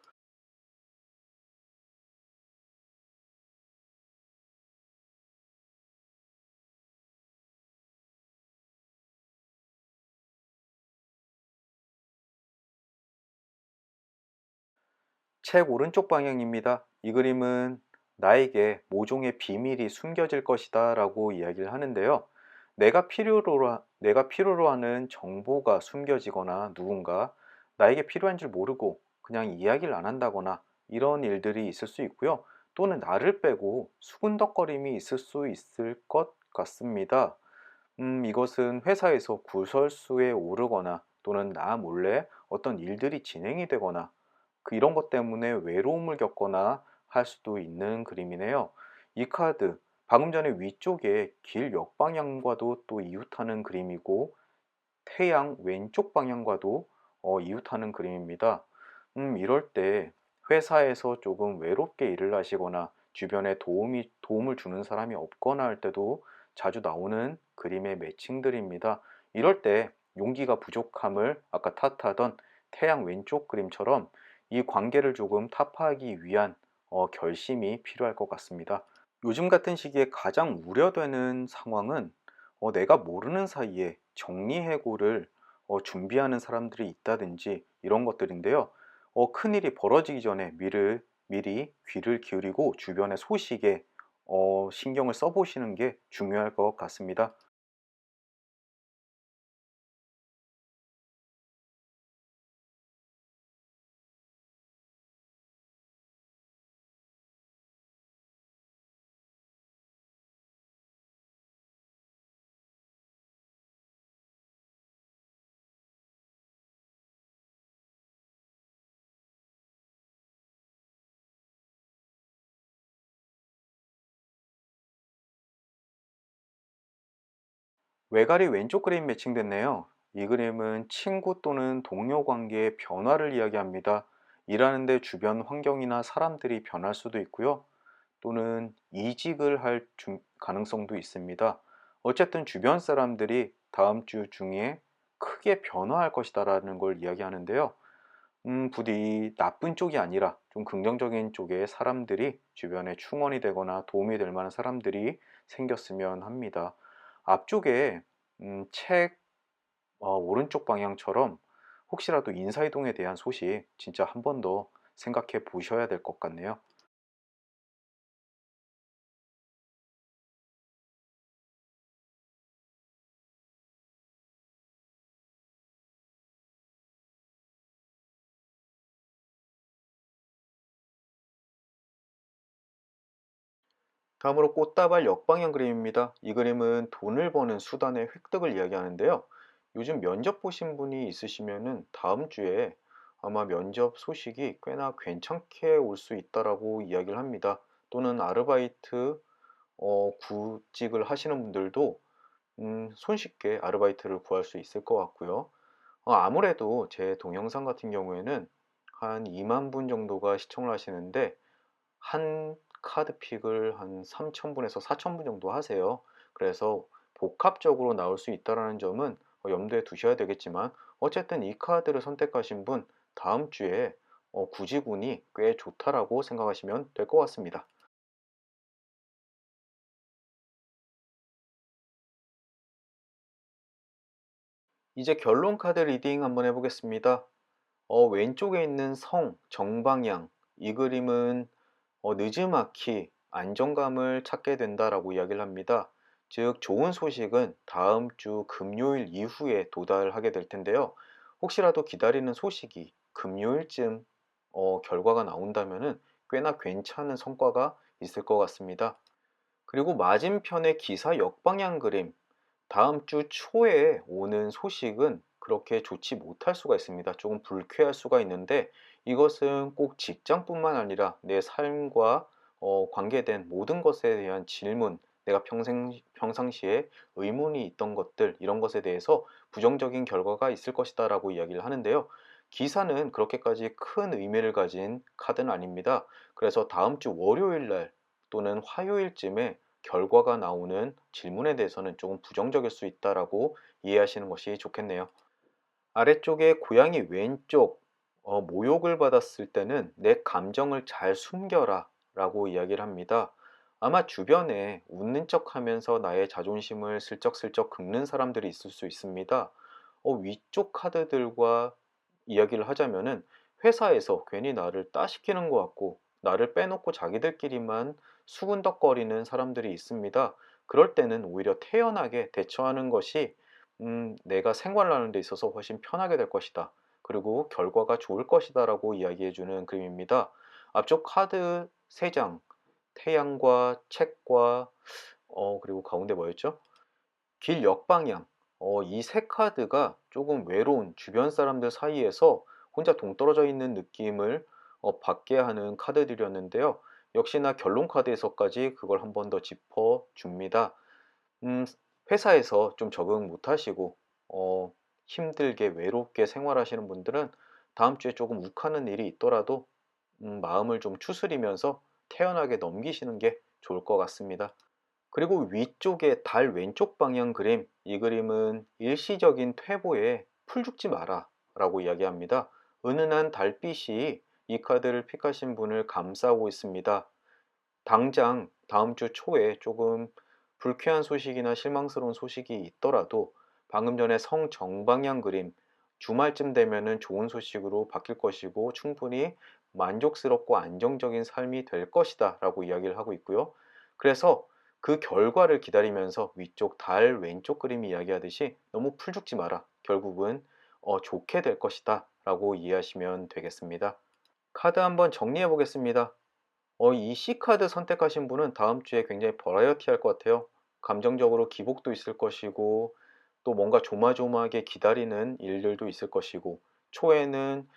책 오른쪽 방향입니다. 이 그림은 나에게 모종의 비밀이 숨겨질 것이다 라고 이야기를 하는데요. 내가 필요로 하는 정보가 숨겨지거나 누군가 나에게 필요한 줄 모르고 그냥 이야기를 안 한다거나 이런 일들이 있을 수 있고요. 또는 나를 빼고 수군덕거림이 있을 수 있을 것 같습니다. 이것은 회사에서 구설수에 오르거나 또는 나 몰래 어떤 일들이 진행이 되거나 이런 것 때문에 외로움을 겪거나 할 수도 있는 그림이네요. 이 카드, 방금 전에 위쪽에 길 역방향과도 또 이웃하는 그림이고 태양 왼쪽 방향과도 이웃하는 그림입니다. 이럴 때 회사에서 조금 외롭게 일을 하시거나 주변에 도움을 주는 사람이 없거나 할 때도 자주 나오는 그림의 매칭들입니다. 이럴 때 용기가 부족함을 아까 탓하던 태양 왼쪽 그림처럼 이 관계를 조금 타파하기 위한 결심이 필요할 것 같습니다. 요즘 같은 시기에 가장 우려되는 상황은 내가 모르는 사이에 정리해고를 준비하는 사람들이 있다든지 이런 것들인데요. 큰일이 벌어지기 전에 미리 귀를 기울이고 주변의 소식에 신경을 써보시는 게 중요할 것 같습니다. 외갈이 왼쪽 그림 매칭됐네요. 이 그림은 친구 또는 동료 관계의 변화를 이야기합니다. 일하는데 주변 환경이나 사람들이 변할 수도 있고요. 또는 이직을 할 가능성도 있습니다. 어쨌든 주변 사람들이 다음 주 중에 크게 변화할 것이다라는 걸 이야기하는데요. 부디 나쁜 쪽이 아니라 좀 긍정적인 쪽의 사람들이 주변에 충원이 되거나 도움이 될 만한 사람들이 생겼으면 합니다. 앞쪽에 책 오른쪽 방향처럼 혹시라도 인사이동에 대한 소식 진짜 한 번 더 생각해 보셔야 될 것 같네요. 다음으로 꽃다발 역방향 그림입니다. 이 그림은 돈을 버는 수단의 획득을 이야기하는데요. 요즘 면접 보신 분이 있으시면은 다음 주에 아마 면접 소식이 꽤나 괜찮게 올 수 있다라고 이야기를 합니다. 또는 아르바이트 구직을 하시는 분들도 손쉽게 아르바이트를 구할 수 있을 것 같고요. 아무래도 제 동영상 같은 경우에는 한 2만 분 정도가 시청을 하시는데 한 카드픽을 한 3,000분에서 4,000분 정도 하세요. 그래서 복합적으로 나올 수 있다는 점은 염두에 두셔야 되겠지만 어쨌든 이 카드를 선택하신 분 다음 주에 구지군이 꽤 좋다라고 생각하시면 될 것 같습니다. 이제 결론 카드 리딩 한번 해보겠습니다. 왼쪽에 있는 성, 정방향 이 그림은 느지막이 안정감을 찾게 된다라고 이야기를 합니다. 즉, 좋은 소식은 다음 주 금요일 이후에 도달하게 될 텐데요. 혹시라도 기다리는 소식이 금요일쯤 결과가 나온다면은 꽤나 괜찮은 성과가 있을 것 같습니다. 그리고 맞은편의 기사 역방향 그림, 다음 주 초에 오는 소식은 그렇게 좋지 못할 수가 있습니다. 조금 불쾌할 수가 있는데 이것은 꼭 직장뿐만 아니라 내 삶과 관계된 모든 것에 대한 질문, 내가 평상시에 의문이 있던 것들, 이런 것에 대해서 부정적인 결과가 있을 것이다 라고 이야기를 하는데요. 기사는 그렇게까지 큰 의미를 가진 카드는 아닙니다. 그래서 다음 주 월요일 날 또는 화요일쯤에 결과가 나오는 질문에 대해서는 조금 부정적일 수 있다라고 이해하시는 것이 좋겠네요. 아래쪽에 고양이 왼쪽 모욕을 받았을 때는 내 감정을 잘 숨겨라 라고 이야기를 합니다. 아마 주변에 웃는 척 하면서 나의 자존심을 슬쩍슬쩍 긁는 사람들이 있을 수 있습니다. 위쪽 카드들과 이야기를 하자면은 회사에서 괜히 나를 따시키는 것 같고 나를 빼놓고 자기들끼리만 수군덕거리는 사람들이 있습니다. 그럴 때는 오히려 태연하게 대처하는 것이 내가 생활하는 데 있어서 훨씬 편하게 될 것이다. 그리고 결과가 좋을 것이다 라고 이야기해 주는 그림입니다. 앞쪽 카드 3장, 태양과 책과 그리고 가운데 뭐였죠? 길 역방향. 이 세 카드가 조금 외로운 주변 사람들 사이에서 혼자 동떨어져 있는 느낌을 받게 하는 카드들이었는데요. 역시나 결론 카드에서까지 그걸 한 번 더 짚어 줍니다. 음, 회사에서 좀 적응 못 하시고 힘들게 외롭게 생활하시는 분들은 다음 주에 조금 욱하는 일이 있더라도 마음을 좀 추스리면서 태연하게 넘기시는 게 좋을 것 같습니다. 그리고 위쪽에 달 왼쪽 방향 그림, 이 그림은 일시적인 퇴보에 풀 죽지 마라 라고 이야기합니다. 은은한 달빛이 이 카드를 픽하신 분을 감싸고 있습니다. 당장 다음 주 초에 조금 불쾌한 소식이나 실망스러운 소식이 있더라도 방금 전에 성정방향 그림, 주말쯤 되면은 좋은 소식으로 바뀔 것이고 충분히 만족스럽고 안정적인 삶이 될 것이다 라고 이야기를 하고 있고요. 그래서 그 결과를 기다리면서 위쪽 달 왼쪽 그림이 이야기하듯이 너무 풀죽지 마라. 결국은 좋게 될 것이다 라고 이해하시면 되겠습니다. 카드 한번 정리해 보겠습니다. 이 C카드 선택하신 분은 다음 주에 굉장히 버라이어티할 것 같아요. 감정적으로 기복도 있을 것이고 또 뭔가 조마조마하게 기다리는 일들도 있을 것이고 초에는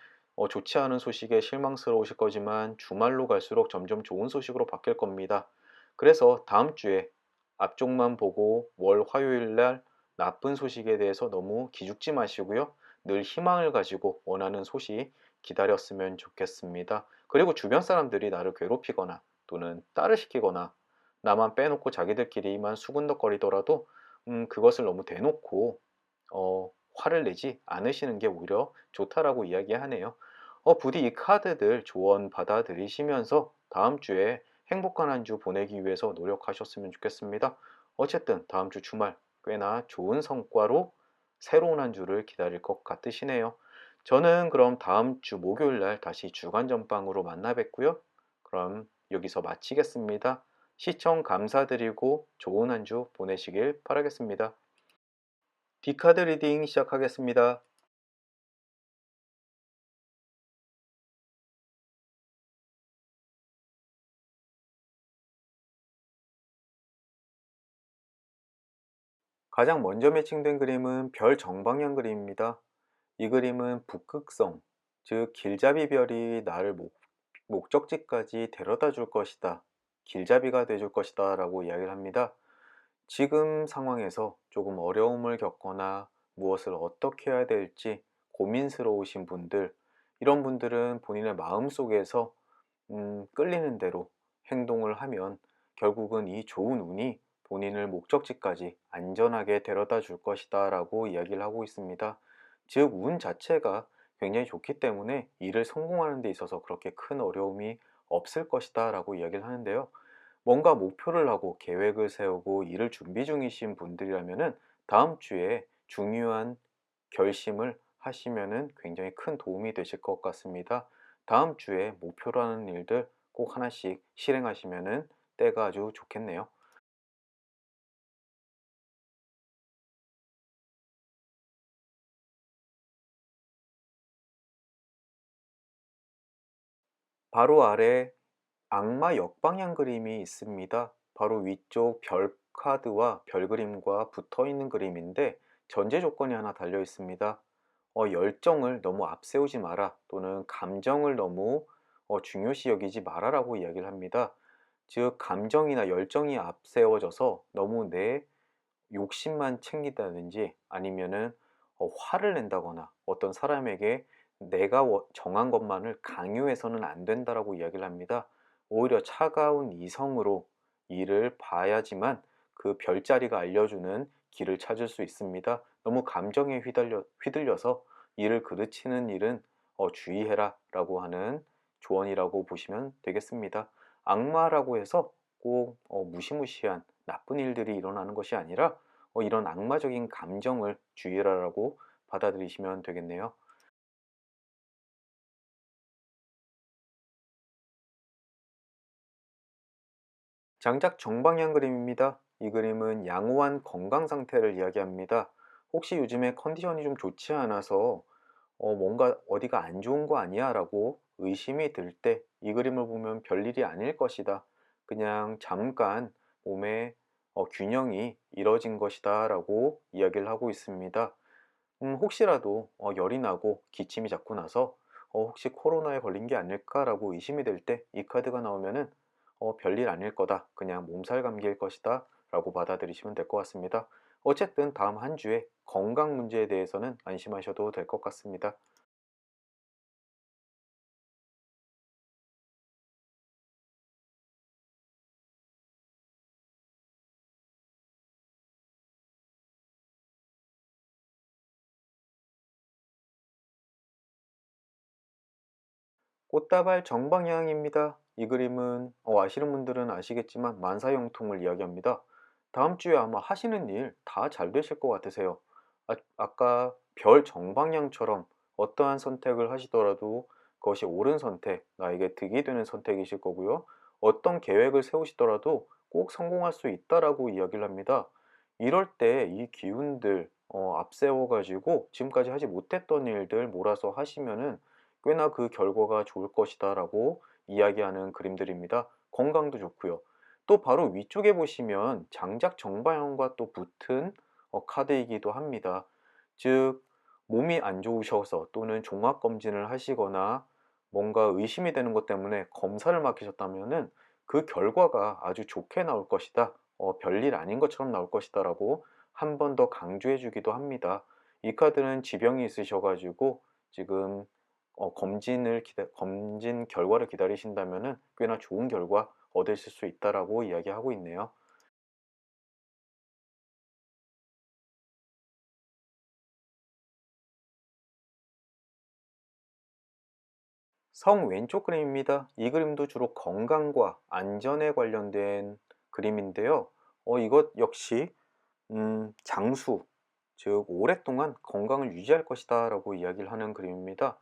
좋지 않은 소식에 실망스러우실 거지만 주말로 갈수록 점점 좋은 소식으로 바뀔 겁니다. 그래서 다음 주에 앞쪽만 보고 월 화요일 날 나쁜 소식에 대해서 너무 기죽지 마시고요. 늘 희망을 가지고 원하는 소식 기다렸으면 좋겠습니다. 그리고 주변 사람들이 나를 괴롭히거나 또는 딸을 시키거나 나만 빼놓고 자기들끼리만 수군덕거리더라도 그것을 너무 대놓고 화를 내지 않으시는 게 오히려 좋다라고 이야기하네요. 부디 이 카드들 조언 받아들이시면서 다음 주에 행복한 한 주 보내기 위해서 노력하셨으면 좋겠습니다. 어쨌든 다음 주 주말 꽤나 좋은 성과로 새로운 한 주를 기다릴 것 같으시네요. 저는 그럼 다음 주 목요일 날 다시 주간 전방으로 만나 뵙고요. 그럼 여기서 마치겠습니다. 시청 감사드리고 좋은 한 주 보내시길 바라겠습니다. D카드 리딩 시작하겠습니다. 가장 먼저 매칭된 그림은 별 정방향 그림입니다. 이 그림은 북극성, 즉 길잡이 별이 나를 목적지까지 데려다 줄 것이다. 길잡이가 돼줄 것이다 라고 이야기를 합니다. 지금 상황에서 조금 어려움을 겪거나 무엇을 어떻게 해야 될지 고민스러우신 분들, 이런 분들은 본인의 마음속에서 끌리는 대로 행동을 하면 결국은 이 좋은 운이 본인을 목적지까지 안전하게 데려다 줄 것이다 라고 이야기를 하고 있습니다. 즉, 운 자체가 굉장히 좋기 때문에 일을 성공하는 데 있어서 그렇게 큰 어려움이 없을 것이다 라고 이야기를 하는데요. 뭔가 목표를 하고 계획을 세우고 일을 준비 중이신 분들이라면은 다음 주에 중요한 결심을 하시면은 굉장히 큰 도움이 되실 것 같습니다. 다음 주에 목표로 하는 일들 꼭 하나씩 실행하시면은 때가 아주 좋겠네요. 바로 아래 악마 역방향 그림이 있습니다. 바로 위쪽 별 카드와 별 그림과 붙어 있는 그림인데 전제 조건이 하나 달려 있습니다. 열정을 너무 앞세우지 마라 또는 감정을 너무 중요시 여기지 마라라고 이야기를 합니다. 즉 감정이나 열정이 앞세워져서 너무 내 욕심만 챙긴다든지 아니면은 화를 낸다거나 어떤 사람에게 내가 정한 것만을 강요해서는 안 된다라고 이야기를 합니다. 오히려 차가운 이성으로 일을 봐야지만 그 별자리가 알려주는 길을 찾을 수 있습니다. 너무 감정에 휘둘려서 일을 그르치는 일은 주의해라 라고 하는 조언이라고 보시면 되겠습니다. 악마라고 해서 꼭 무시무시한 나쁜 일들이 일어나는 것이 아니라 이런 악마적인 감정을 주의하라고 받아들이시면 되겠네요. 장작 정방향 그림입니다. 이 그림은 양호한 건강 상태를 이야기합니다. 혹시 요즘에 컨디션이 좀 좋지 않아서 뭔가 어디가 안 좋은 거 아니야? 라고 의심이 들 때 이 그림을 보면 별일이 아닐 것이다. 그냥 잠깐 몸의 균형이 이뤄진 것이다 라고 이야기를 하고 있습니다. 혹시라도 열이 나고 기침이 자꾸 나서 혹시 코로나에 걸린 게 아닐까라고 의심이 될 때 이 카드가 나오면은 별일 아닐 거다. 그냥 몸살 감기일 것이다. 라고 받아들이시면 될 것 같습니다. 어쨌든 다음 한 주에 건강 문제에 대해서는 안심하셔도 될 것 같습니다. 꽃다발 정방향입니다. 이 그림은 아시는 분들은 아시겠지만 만사형통을 이야기합니다. 다음 주에 아마 하시는 일 다 잘 되실 것 같으세요. 아까 별 정방향처럼 어떠한 선택을 하시더라도 그것이 옳은 선택, 나에게 득이 되는 선택이실 거고요. 어떤 계획을 세우시더라도 꼭 성공할 수 있다라고 이야기를 합니다. 이럴 때 이 기운들 앞세워 가지고 지금까지 하지 못했던 일들 몰아서 하시면은 꽤나 그 결과가 좋을 것이다 라고 이야기하는 그림들입니다. 건강도 좋고요. 또 바로 위쪽에 보시면 장작 정방향과 또 붙은 카드이기도 합니다. 즉 몸이 안 좋으셔서 또는 종합검진을 하시거나 뭔가 의심이 되는 것 때문에 검사를 맡기셨다면은 그 결과가 아주 좋게 나올 것이다. 별일 아닌 것처럼 나올 것이다 라고 한 번 더 강조해 주기도 합니다. 이 카드는 지병이 있으셔가지고 지금 검진 결과를 기다리신다면은 꽤나 좋은 결과 얻으실 수 있다라고 이야기하고 있네요. 성 왼쪽 그림입니다. 이 그림도 주로 건강과 안전에 관련된 그림인데요. 이것 역시 장수, 즉 오랫동안 건강을 유지할 것이다 라고 이야기를 하는 그림입니다.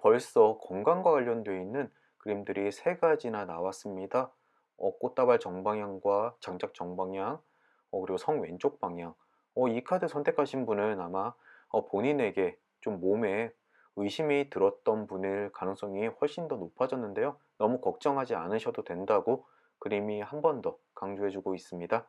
벌써 건강과 관련되어 있는 그림들이 세 가지나 나왔습니다. 꽃다발 정방향과 장작 정방향, 그리고 성 왼쪽 방향. 이 카드 선택하신 분은 아마 본인에게 좀 몸에 의심이 들었던 분일 가능성이 훨씬 더 높아졌는데요. 너무 걱정하지 않으셔도 된다고 그림이 한 번 더 강조해주고 있습니다.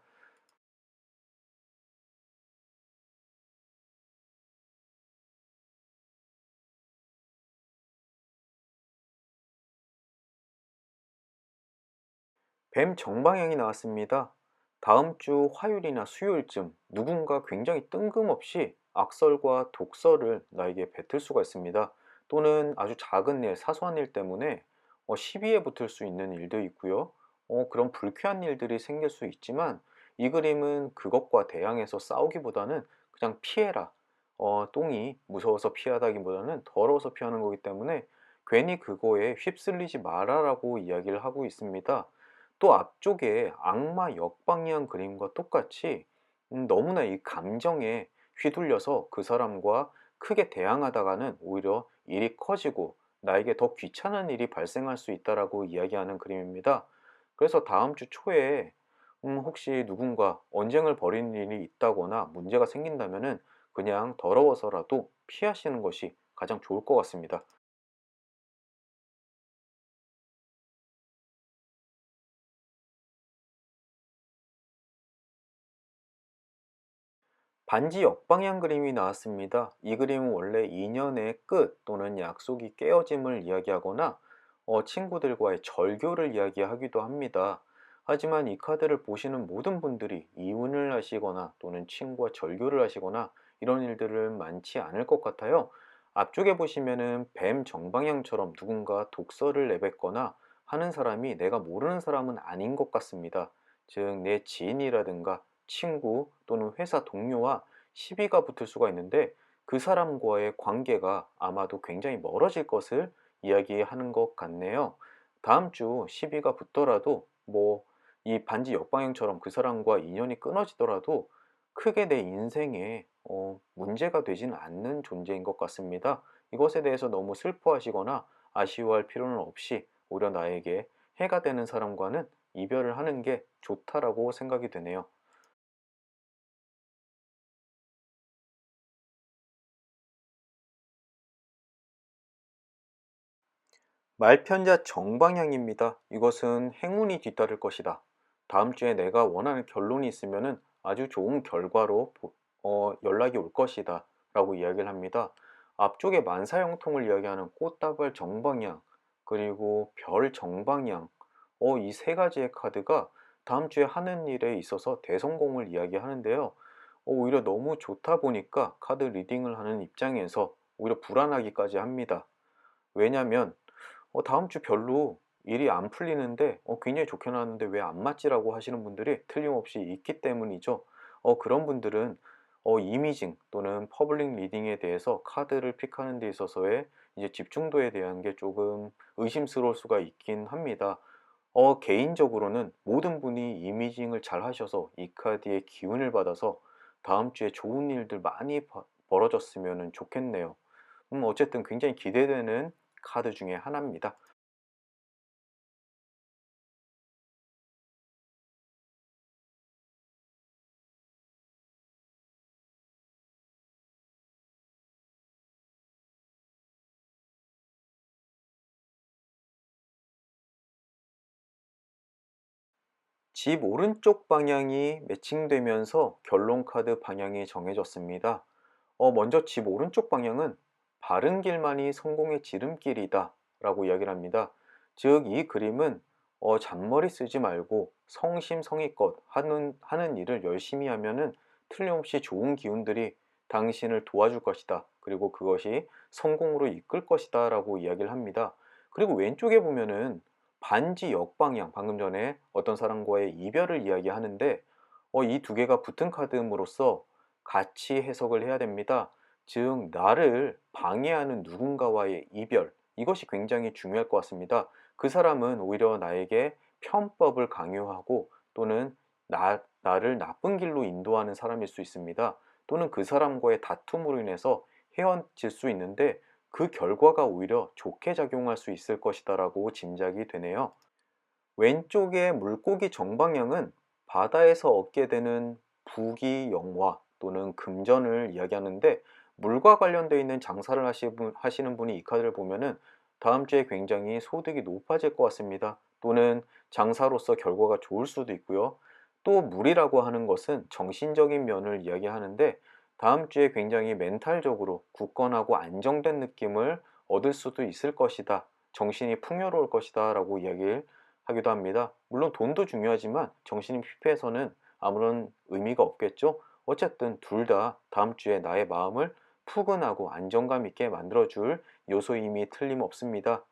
뱀 정방향이 나왔습니다. 다음 주 화요일이나 수요일쯤 누군가 굉장히 뜬금없이 악설과 독설을 나에게 뱉을 수가 있습니다. 또는 아주 작은 일, 사소한 일 때문에 시비에 붙을 수 있는 일도 있고요. 그런 불쾌한 일들이 생길 수 있지만 이 그림은 그것과 대항해서 싸우기보다는 그냥 피해라. 똥이 무서워서 피하다기보다는 더러워서 피하는 거기 때문에 괜히 그거에 휩쓸리지 마라라고 이야기를 하고 있습니다. 또 앞쪽에 악마 역방향 그림과 똑같이 너무나 이 감정에 휘둘려서 그 사람과 크게 대항하다가는 오히려 일이 커지고 나에게 더 귀찮은 일이 발생할 수 있다라고 이야기하는 그림입니다. 그래서 다음 주 초에 혹시 누군가 언쟁을 벌이는 일이 있다거나 문제가 생긴다면은 그냥 더러워서라도 피하시는 것이 가장 좋을 것 같습니다. 반지 역방향 그림이 나왔습니다. 이 그림은 원래 인연의 끝 또는 약속이 깨어짐을 이야기하거나 친구들과의 절교를 이야기하기도 합니다. 하지만 이 카드를 보시는 모든 분들이 이혼을 하시거나 또는 친구와 절교를 하시거나 이런 일들은 많지 않을 것 같아요. 앞쪽에 보시면은 뱀 정방향처럼 누군가 독서를 내뱉거나 하는 사람이 내가 모르는 사람은 아닌 것 같습니다. 즉, 내 지인이라든가 친구 또는 회사 동료와 시비가 붙을 수가 있는데 그 사람과의 관계가 아마도 굉장히 멀어질 것을 이야기하는 것 같네요. 다음 주 시비가 붙더라도 이 반지 역방향처럼 그 사람과 인연이 끊어지더라도 크게 내 인생에 문제가 되지는 않는 존재인 것 같습니다. 이것에 대해서 너무 슬퍼하시거나 아쉬워할 필요는 없이 오히려 나에게 해가 되는 사람과는 이별을 하는 게 좋다라고 생각이 드네요. 말편자 정방향입니다. 이것은 행운이 뒤따를 것이다. 다음 주에 내가 원하는 결론이 있으면은 아주 좋은 결과로 연락이 올 것이다. 라고 이야기를 합니다. 앞쪽에 만사형통을 이야기하는 꽃다발 정방향, 그리고 별 정방향, 이 세 가지의 카드가 다음 주에 하는 일에 있어서 대성공을 이야기하는데요. 오히려 너무 좋다 보니까 카드 리딩을 하는 입장에서 오히려 불안하기까지 합니다. 왜냐면 다음 주 별로 일이 안 풀리는데 굉장히 좋게 나왔는데 왜 안 맞지라고 하시는 분들이 틀림없이 있기 때문이죠. 그런 분들은 이미징 또는 퍼블릭 리딩에 대해서 카드를 픽하는 데 있어서의 이제 집중도에 대한 게 조금 의심스러울 수가 있긴 합니다. 개인적으로는 모든 분이 이미징을 잘 하셔서 이 카드의 기운을 받아서 다음 주에 좋은 일들 많이 벌어졌으면 좋겠네요. 어쨌든 굉장히 기대되는 카드 중에 하나입니다. 집 오른쪽 방향이 매칭되면서 결론 카드 방향이 정해졌습니다. 먼저 집 오른쪽 방향은 바른 길만이 성공의 지름길이다 라고 이야기를 합니다. 즉, 이 그림은 잔머리 쓰지 말고 성심성의껏 하는 일을 열심히 하면은 틀림없이 좋은 기운들이 당신을 도와줄 것이다. 그리고 그것이 성공으로 이끌 것이다 라고 이야기를 합니다. 그리고 왼쪽에 보면은 반지 역방향, 방금 전에 어떤 사람과의 이별을 이야기하는데 이 두 개가 붙은 카드임으로써 같이 해석을 해야 됩니다. 즉, 나를 방해하는 누군가와의 이별, 이것이 굉장히 중요할 것 같습니다. 그 사람은 오히려 나에게 편법을 강요하고 또는 나를 나쁜 길로 인도하는 사람일 수 있습니다. 또는 그 사람과의 다툼으로 인해서 헤어질 수 있는데 그 결과가 오히려 좋게 작용할 수 있을 것이다라고 짐작이 되네요. 왼쪽의 물고기 정방향은 바다에서 얻게 되는 부귀 영화 또는 금전을 이야기하는데, 물과 관련되어 있는 장사를 하시는 분이 이 카드를 보면은 다음 주에 굉장히 소득이 높아질 것 같습니다. 또는 장사로서 결과가 좋을 수도 있고요. 또 물이라고 하는 것은 정신적인 면을 이야기하는데 다음 주에 굉장히 멘탈적으로 굳건하고 안정된 느낌을 얻을 수도 있을 것이다. 정신이 풍요로울 것이다 라고 이야기를 하기도 합니다. 물론 돈도 중요하지만 정신이 피폐해서는 아무런 의미가 없겠죠. 어쨌든 둘 다 다음 주에 나의 마음을 푸근하고 안정감 있게 만들어줄 요소임이 틀림없습니다.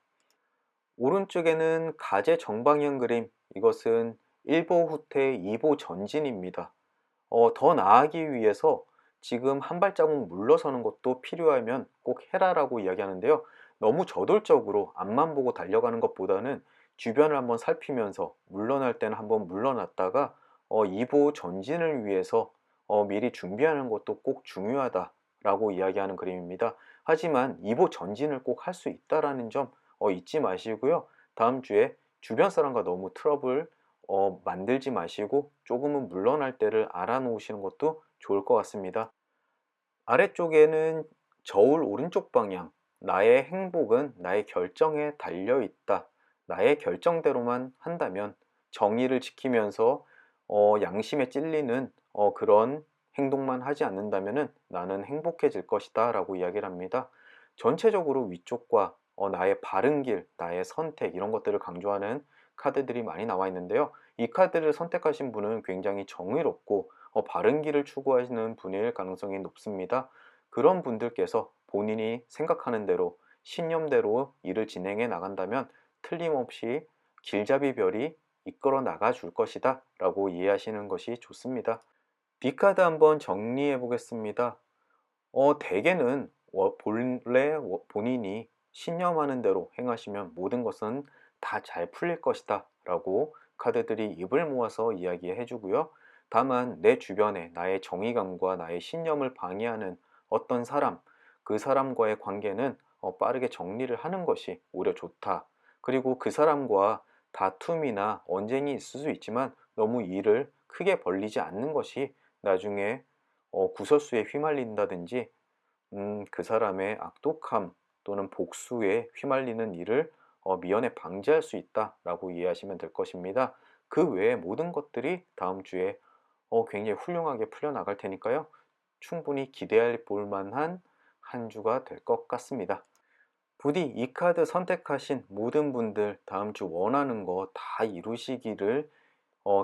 오른쪽에는 가제 정방향 그림, 이것은 1보 후퇴 2보 전진입니다. 더 나아가기 위해서 지금 한 발자국 물러서는 것도 필요하면 꼭 해라라고 이야기하는데요. 너무 저돌적으로 앞만 보고 달려가는 것보다는 주변을 한번 살피면서 물러날 때는 한번 물러났다가 2보 전진을 위해서 미리 준비하는 것도 꼭 중요하다라고 이야기하는 그림입니다. 하지만 2보 전진을 꼭 할 수 있다라는 점 잊지 마시고요. 다음 주에 주변 사람과 너무 트러블 만들지 마시고 조금은 물러날 때를 알아놓으시는 것도 좋을 것 같습니다. 아래쪽에는 저울 오른쪽 방향, 나의 행복은 나의 결정에 달려 있다. 나의 결정대로만 한다면 정의를 지키면서 양심에 찔리는 그런 행동만 하지 않는다면은 나는 행복해질 것이다 라고 이야기를 합니다. 전체적으로 위쪽과 나의 바른 길, 나의 선택 이런 것들을 강조하는 카드들이 많이 나와 있는데요. 이 카드를 선택하신 분은 굉장히 정의롭고 바른 길을 추구하시는 분일 가능성이 높습니다. 그런 분들께서 본인이 생각하는 대로 신념대로 일을 진행해 나간다면 틀림없이 길잡이 별이 이끌어 나가 줄 것이다 라고 이해하시는 것이 좋습니다. B카드 한번 정리해 보겠습니다. 대개는 본래 본인이 신념하는 대로 행하시면 모든 것은 다 잘 풀릴 것이다 라고 카드들이 입을 모아서 이야기해 주고요. 다만 내 주변에 나의 정의감과 나의 신념을 방해하는 어떤 사람, 그 사람과의 관계는 빠르게 정리를 하는 것이 오히려 좋다. 그리고 그 사람과 다툼이나 언쟁이 있을 수 있지만 너무 일을 크게 벌리지 않는 것이 나중에 구설수에 휘말린다든지 그 사람의 악독함 또는 복수에 휘말리는 일을 미연에 방지할 수 있다라고 이해하시면 될 것입니다. 그 외의 모든 것들이 다음 주에 굉장히 훌륭하게 풀려나갈 테니까요. 충분히 기대해 볼 만한 한 주가 될 것 같습니다. 부디 이 카드 선택하신 모든 분들 다음 주 원하는 거 다 이루시기를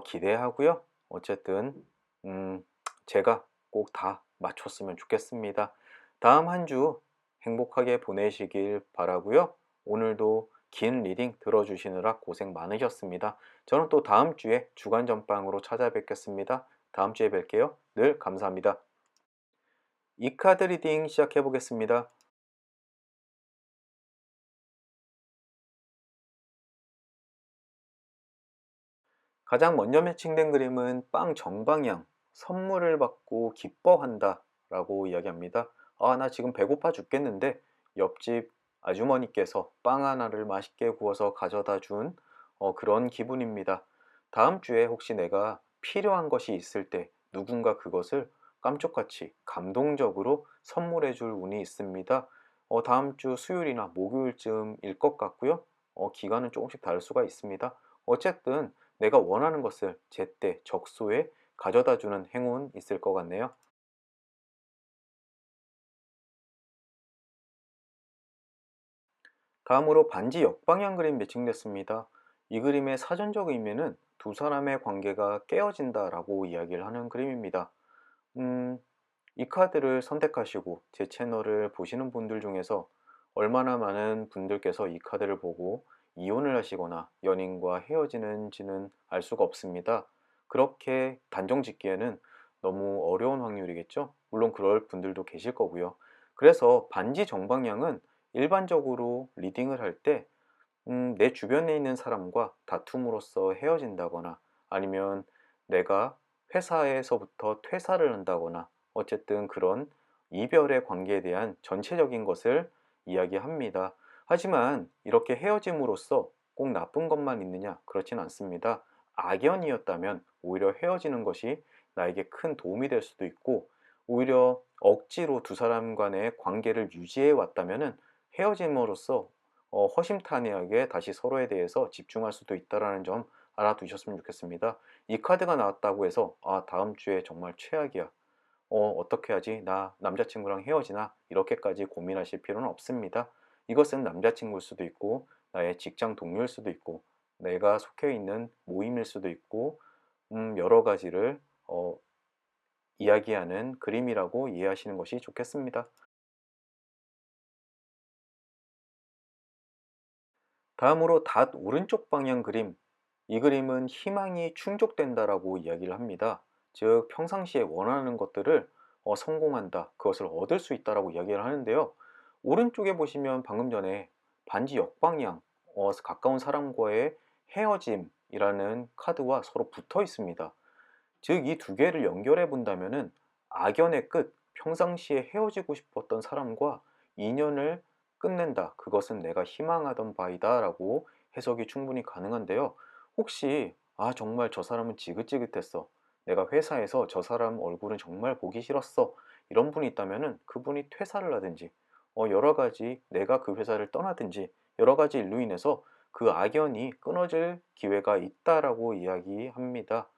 기대하고요. 어쨌든 제가 꼭 다 맞췄으면 좋겠습니다. 다음 한 주 행복하게 보내시길 바라고요. 오늘도 긴 리딩 들어주시느라 고생 많으셨습니다. 저는 또 다음 주에 주간 전방으로 찾아뵙겠습니다. 다음 주에 뵐게요. 늘 감사합니다. 이 카드 리딩 시작해 보겠습니다. 가장 먼저 매칭된 그림은 빵 정방향, 선물을 받고 기뻐한다 라고 이야기합니다. 나 지금 배고파 죽겠는데 옆집 아주머니께서 빵 하나를 맛있게 구워서 가져다 준 그런 기분입니다. 다음 주에 혹시 내가 필요한 것이 있을 때 누군가 그것을 깜짝같이 감동적으로 선물해 줄 운이 있습니다. 다음 주 수요일이나 목요일쯤일 것 같고요. 기간은 조금씩 다를 수가 있습니다. 어쨌든 내가 원하는 것을 제때 적소에 가져다 주는 행운 있을 것 같네요. 다음으로 반지 역방향 그림 매칭됐습니다. 이 그림의 사전적 의미는 두 사람의 관계가 깨어진다 라고 이야기를 하는 그림입니다. 음, 이 카드를 선택하시고 제 채널을 보시는 분들 중에서 얼마나 많은 분들께서 이 카드를 보고 이혼을 하시거나 연인과 헤어지는지는 알 수가 없습니다. 그렇게 단정 짓기에는 너무 어려운 확률이겠죠? 물론 그럴 분들도 계실 거고요. 그래서 반지 정방향은 일반적으로 리딩을 할 때 내 주변에 있는 사람과 다툼으로써 헤어진다거나 아니면 내가 회사에서부터 퇴사를 한다거나 어쨌든 그런 이별의 관계에 대한 전체적인 것을 이야기합니다. 하지만 이렇게 헤어짐으로써 꼭 나쁜 것만 있느냐? 그렇진 않습니다. 악연이었다면 오히려 헤어지는 것이 나에게 큰 도움이 될 수도 있고 오히려 억지로 두 사람 간의 관계를 유지해 왔다면 헤어짐으로써 허심탄회하게 다시 서로에 대해서 집중할 수도 있다는 점 알아두셨으면 좋겠습니다. 이 카드가 나왔다고 해서 다음 주에 정말 최악이야. 어떻게 하지? 나 남자친구랑 헤어지나? 이렇게까지 고민하실 필요는 없습니다. 이것은 남자친구일 수도 있고 나의 직장 동료일 수도 있고 내가 속해 있는 모임일 수도 있고 여러 가지를 이야기하는 그림이라고 이해하시는 것이 좋겠습니다. 다음으로 닷 오른쪽 방향 그림. 이 그림은 희망이 충족된다라고 이야기를 합니다. 즉 평상시에 원하는 것들을 성공한다, 그것을 얻을 수 있다라고 이야기를 하는데요. 오른쪽에 보시면 방금 전에 반지 역방향, 가까운 사람과의 헤어짐이라는 카드와 서로 붙어 있습니다. 즉 이 두 개를 연결해 본다면은 악연의 끝, 평상시에 헤어지고 싶었던 사람과 인연을 끝낸다. 그것은 내가 희망하던 바이다 라고 해석이 충분히 가능한데요. 혹시 정말 저 사람은 지긋지긋했어. 내가 회사에서 저 사람 얼굴은 정말 보기 싫었어. 이런 분이 있다면은 그분이 퇴사를 하든지 여러 가지 내가 그 회사를 떠나든지 여러 가지 일로 인해서 그 악연이 끊어질 기회가 있다라고 이야기합니다.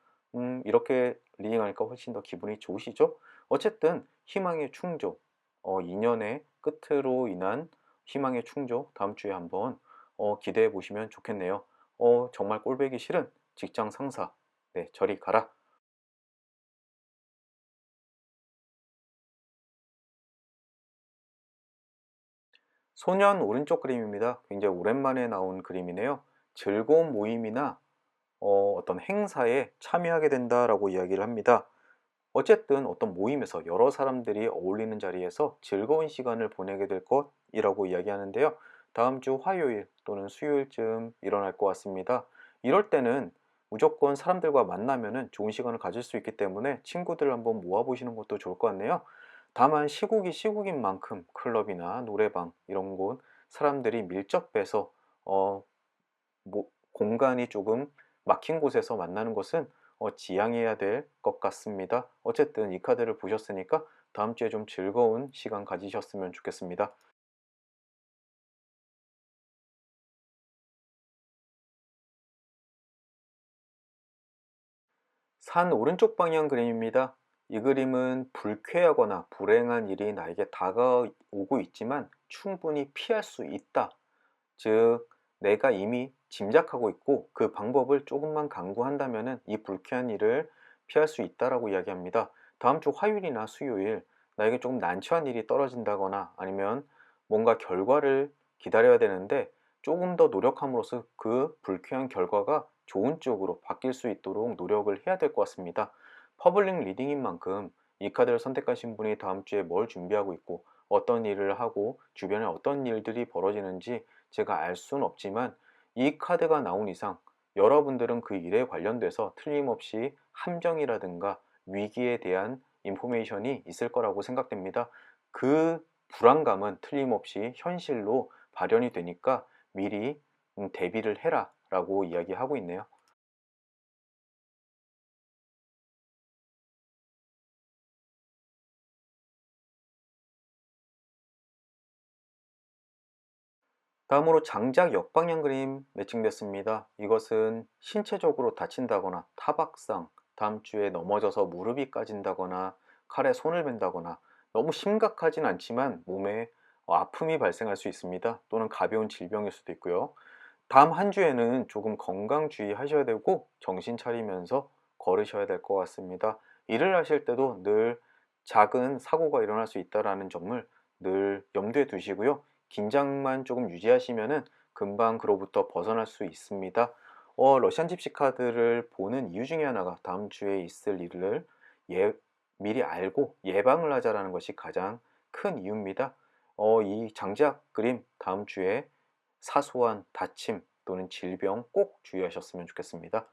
이렇게 리딩하니까 훨씬 더 기분이 좋으시죠? 어쨌든 희망의 충족, 2년의 끝으로 인한 희망의 충족 다음 주에 한번 기대해 보시면 좋겠네요. 정말 꼴보기 싫은 직장 상사, 네, 저리 가라. 소년 오른쪽 그림입니다. 굉장히 오랜만에 나온 그림이네요. 즐거운 모임이나 어떤 행사에 참여하게 된다라고 이야기를 합니다. 어쨌든 어떤 모임에서 여러 사람들이 어울리는 자리에서 즐거운 시간을 보내게 될 것이라고 이야기하는데요. 다음 주 화요일 또는 수요일쯤 일어날 것 같습니다. 이럴 때는 무조건 사람들과 만나면은 좋은 시간을 가질 수 있기 때문에 친구들 한번 모아보시는 것도 좋을 것 같네요. 다만 시국이 시국인 만큼 클럽이나 노래방 이런 곳 사람들이 밀접해서 어, 공간이 조금 막힌 곳에서 만나는 것은 지양해야 될 것 같습니다. 어쨌든 이 카드를 보셨으니까 다음 주에 좀 즐거운 시간 가지셨으면 좋겠습니다. 산 오른쪽 방향 그림입니다. 이 그림은 불쾌하거나 불행한 일이 나에게 다가오고 있지만 충분히 피할 수 있다. 즉, 내가 이미 짐작하고 있고 그 방법을 조금만 강구한다면 이 불쾌한 일을 피할 수 있다라고 이야기합니다. 다음 주 화요일이나 수요일 나에게 조금 난처한 일이 떨어진다거나 아니면 뭔가 결과를 기다려야 되는데 조금 더 노력함으로써 그 불쾌한 결과가 좋은 쪽으로 바뀔 수 있도록 노력을 해야 될 것 같습니다. 퍼블릭 리딩인 만큼 이 카드를 선택하신 분이 다음 주에 뭘 준비하고 있고 어떤 일을 하고 주변에 어떤 일들이 벌어지는지 제가 알 수는 없지만 이 카드가 나온 이상 여러분들은 그 일에 관련돼서 틀림없이 함정이라든가 위기에 대한 인포메이션이 있을 거라고 생각됩니다. 그 불안감은 틀림없이 현실로 발현이 되니까 미리 대비를 해라 라고 이야기하고 있네요. 다음으로 장작 역방향 그림 매칭됐습니다. 이것은 신체적으로 다친다거나 타박상, 다음 주에 넘어져서 무릎이 까진다거나 칼에 손을 벤다거나 너무 심각하진 않지만 몸에 아픔이 발생할 수 있습니다. 또는 가벼운 질병일 수도 있고요. 다음 한 주에는 조금 건강 주의하셔야 되고 정신 차리면서 걸으셔야 될 것 같습니다. 일을 하실 때도 늘 작은 사고가 일어날 수 있다는 점을 늘 염두에 두시고요. 긴장만 조금 유지하시면은 금방 그로부터 벗어날 수 있습니다. 러시안 집시 카드를 보는 이유 중에 하나가 다음 주에 있을 일을 예, 미리 알고 예방을 하자라는 것이 가장 큰 이유입니다. 이 장작 그림 다음 주에 사소한 다침 또는 질병 꼭 주의하셨으면 좋겠습니다.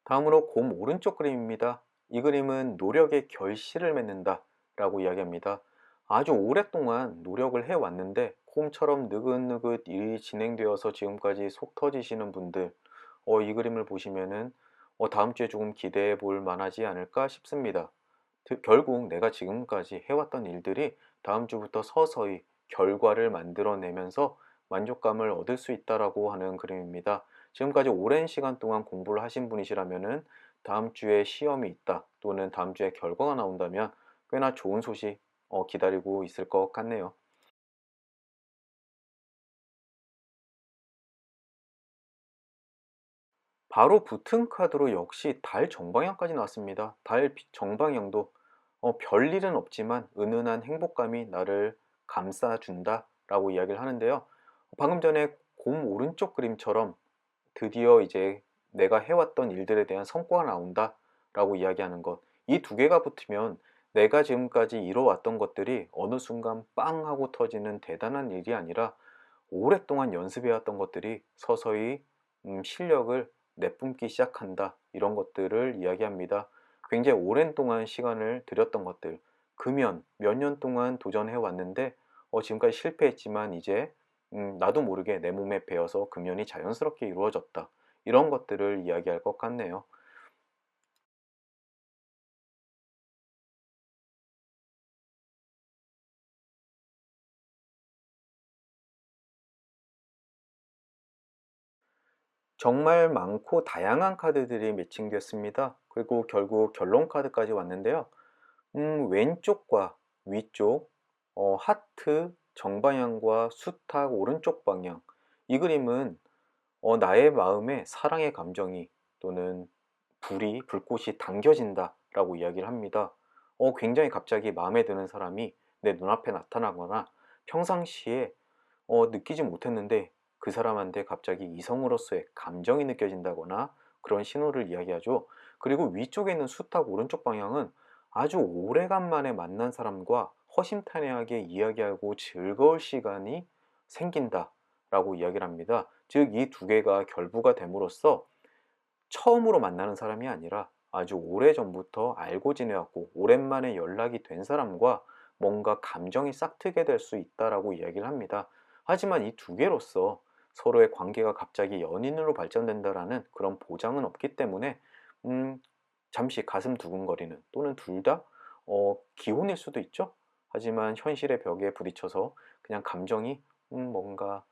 다음으로 곰 오른쪽 그림입니다. 이 그림은 노력의 결실을 맺는다 라고 이야기합니다. 아주 오랫동안 노력을 해왔는데 곰처럼 느긋느긋 일이 진행되어서 지금까지 속 터지시는 분들 이 그림을 보시면은 다음 주에 조금 기대해 볼 만하지 않을까 싶습니다. 결국 내가 지금까지 해왔던 일들이 다음 주부터 서서히 결과를 만들어내면서 만족감을 얻을 수 있다라고 하는 그림입니다. 지금까지 오랜 시간 동안 공부를 하신 분이시라면은 다음 주에 시험이 있다 또는 다음 주에 결과가 나온다면 꽤나 좋은 소식 기다리고 있을 것 같네요. 바로 붙은 카드로 역시 달 정방향까지 나왔습니다. 달 정방향도 별일은 없지만 은은한 행복감이 나를 감싸준다 라고 이야기를 하는데요. 방금 전에 곰 오른쪽 그림처럼 드디어 이제 내가 해왔던 일들에 대한 성과가 나온다 라고 이야기하는 것. 이 두 개가 붙으면 내가 지금까지 이뤄왔던 것들이 어느 순간 빵 하고 터지는 대단한 일이 아니라 오랫동안 연습해왔던 것들이 서서히 실력을 내뿜기 시작한다. 이런 것들을 이야기합니다. 굉장히 오랜 동안 시간을 들였던 것들, 금연, 몇 년 동안 도전해 왔는데 지금까지 실패했지만 이제 나도 모르게 내 몸에 배어서 금연이 자연스럽게 이루어졌다. 이런 것들을 이야기할 것 같네요. 정말 많고 다양한 카드들이 매칭됐습니다. 그리고 결국 결론 카드까지 왔는데요. 왼쪽과 위쪽, 하트 정방향과 수탉 오른쪽 방향. 이 그림은 나의 마음에 사랑의 감정이 또는 불꽃이 당겨진다라고 이야기를 합니다. 굉장히 갑자기 마음에 드는 사람이 내 눈앞에 나타나거나 평상시에 느끼지 못했는데 그 사람한테 갑자기 이성으로서의 감정이 느껴진다거나 그런 신호를 이야기하죠. 그리고 위쪽에 있는 수탉 오른쪽 방향은 아주 오래간만에 만난 사람과 허심탄회하게 이야기하고 즐거울 시간이 생긴다라고 이야기를 합니다. 즉, 이 두 개가 결부가 됨으로써 처음으로 만나는 사람이 아니라 아주 오래전부터 알고 지내왔고 오랜만에 연락이 된 사람과 뭔가 감정이 싹트게 될 수 있다라고 이야기를 합니다. 하지만 이 두 개로서 서로의 관계가 갑자기 연인으로 발전된다라는 그런 보장은 없기 때문에 잠시 가슴 두근거리는 또는 둘 다 기혼일 수도 있죠. 하지만 현실의 벽에 부딪혀서 그냥 감정이 뭔가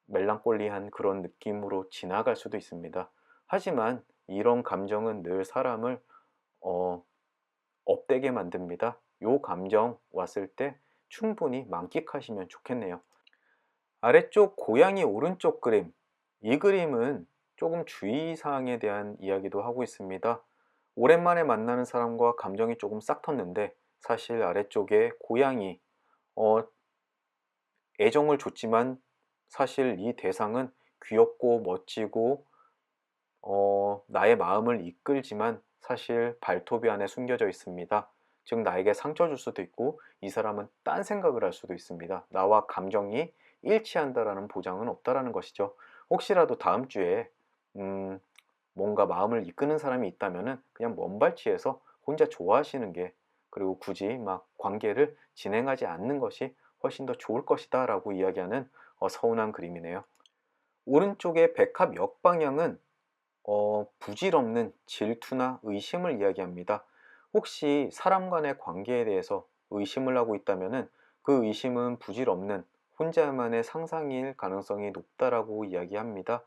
멜랑콜리한 그런 느낌으로 지나갈 수도 있습니다. 하지만 이런 감정은 늘 사람을 어, 업되게 만듭니다. 요 감정 왔을 때 충분히 만끽하시면 좋겠네요. 아래쪽 고양이 오른쪽 그림. 이 그림은 조금 주의사항에 대한 이야기도 하고 있습니다. 오랜만에 만나는 사람과 감정이 조금 싹 텄는데 사실 아래쪽에 고양이 어, 애정을 줬지만 사실 이 대상은 귀엽고 멋지고 나의 마음을 이끌지만 사실 발톱이 안에 숨겨져 있습니다. 즉 나에게 상처 줄 수도 있고 이 사람은 딴 생각을 할 수도 있습니다. 나와 감정이 일치한다라는 보장은 없다라는 것이죠. 혹시라도 다음 주에 뭔가 마음을 이끄는 사람이 있다면은 그냥 먼발치에서 혼자 좋아하시는 게, 그리고 굳이 막 관계를 진행하지 않는 것이 훨씬 더 좋을 것이다 라고 이야기하는 서운한 그림이네요. 오른쪽의 백합 역방향은 부질없는 질투나 의심을 이야기합니다. 혹시 사람 간의 관계에 대해서 의심을 하고 있다면은 그 의심은 부질없는 혼자만의 상상일 가능성이 높다라고 이야기합니다.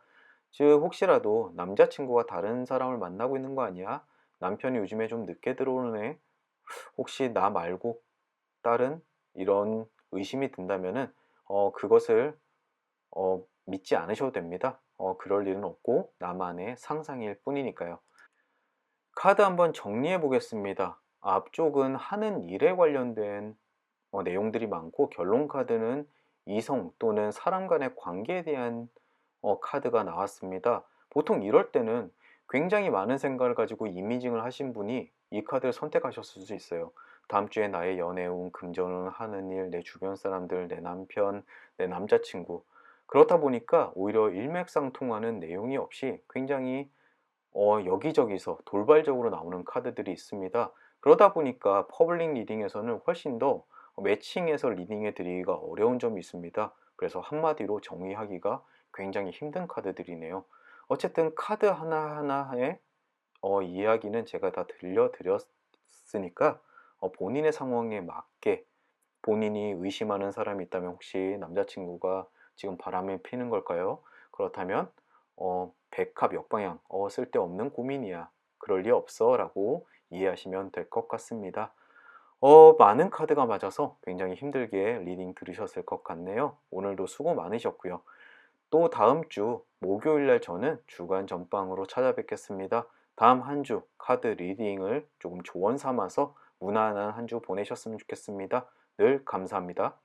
즉, 혹시라도 남자친구가 다른 사람을 만나고 있는 거 아니야? 남편이 요즘에 좀 늦게 들어오네. 혹시 나 말고 다른 이런 의심이 든다면은 그것을 믿지 않으셔도 됩니다. 그럴 일은 없고 나만의 상상일 뿐이니까요. 카드 한번 정리해 보겠습니다. 앞쪽은 하는 일에 관련된 내용들이 많고 결론 카드는 이성 또는 사람 간의 관계에 대한 카드가 나왔습니다. 보통 이럴 때는 굉장히 많은 생각을 가지고 이미징을 하신 분이 이 카드를 선택하셨을 수 있어요. 다음 주에 나의 연애운, 금전운, 하는 일, 내 주변 사람들, 내 남편, 내 남자친구. 그렇다 보니까 오히려 일맥상통하는 내용이 없이 굉장히 여기저기서 돌발적으로 나오는 카드들이 있습니다. 그러다 보니까 퍼블릭 리딩에서는 훨씬 더 매칭해서 리딩해 드리기가 어려운 점이 있습니다. 그래서 한마디로 정의하기가 굉장히 힘든 카드들이네요. 어쨌든 카드 하나하나의 이야기는 제가 다 들려드렸으니까 본인의 상황에 맞게, 본인이 의심하는 사람이 있다면 혹시 남자친구가 지금 바람을 피는 걸까요? 그렇다면 백합 역방향, 쓸데없는 고민이야, 그럴 리 없어 라고 이해하시면 될 것 같습니다. 많은 카드가 맞아서 굉장히 힘들게 리딩 들으셨을 것 같네요. 오늘도 수고 많으셨고요. 또 다음 주 목요일 날 저는 주간 전방으로 찾아뵙겠습니다. 다음 한 주 카드 리딩을 조금 조언 삼아서 무난한 한 주 보내셨으면 좋겠습니다. 늘 감사합니다.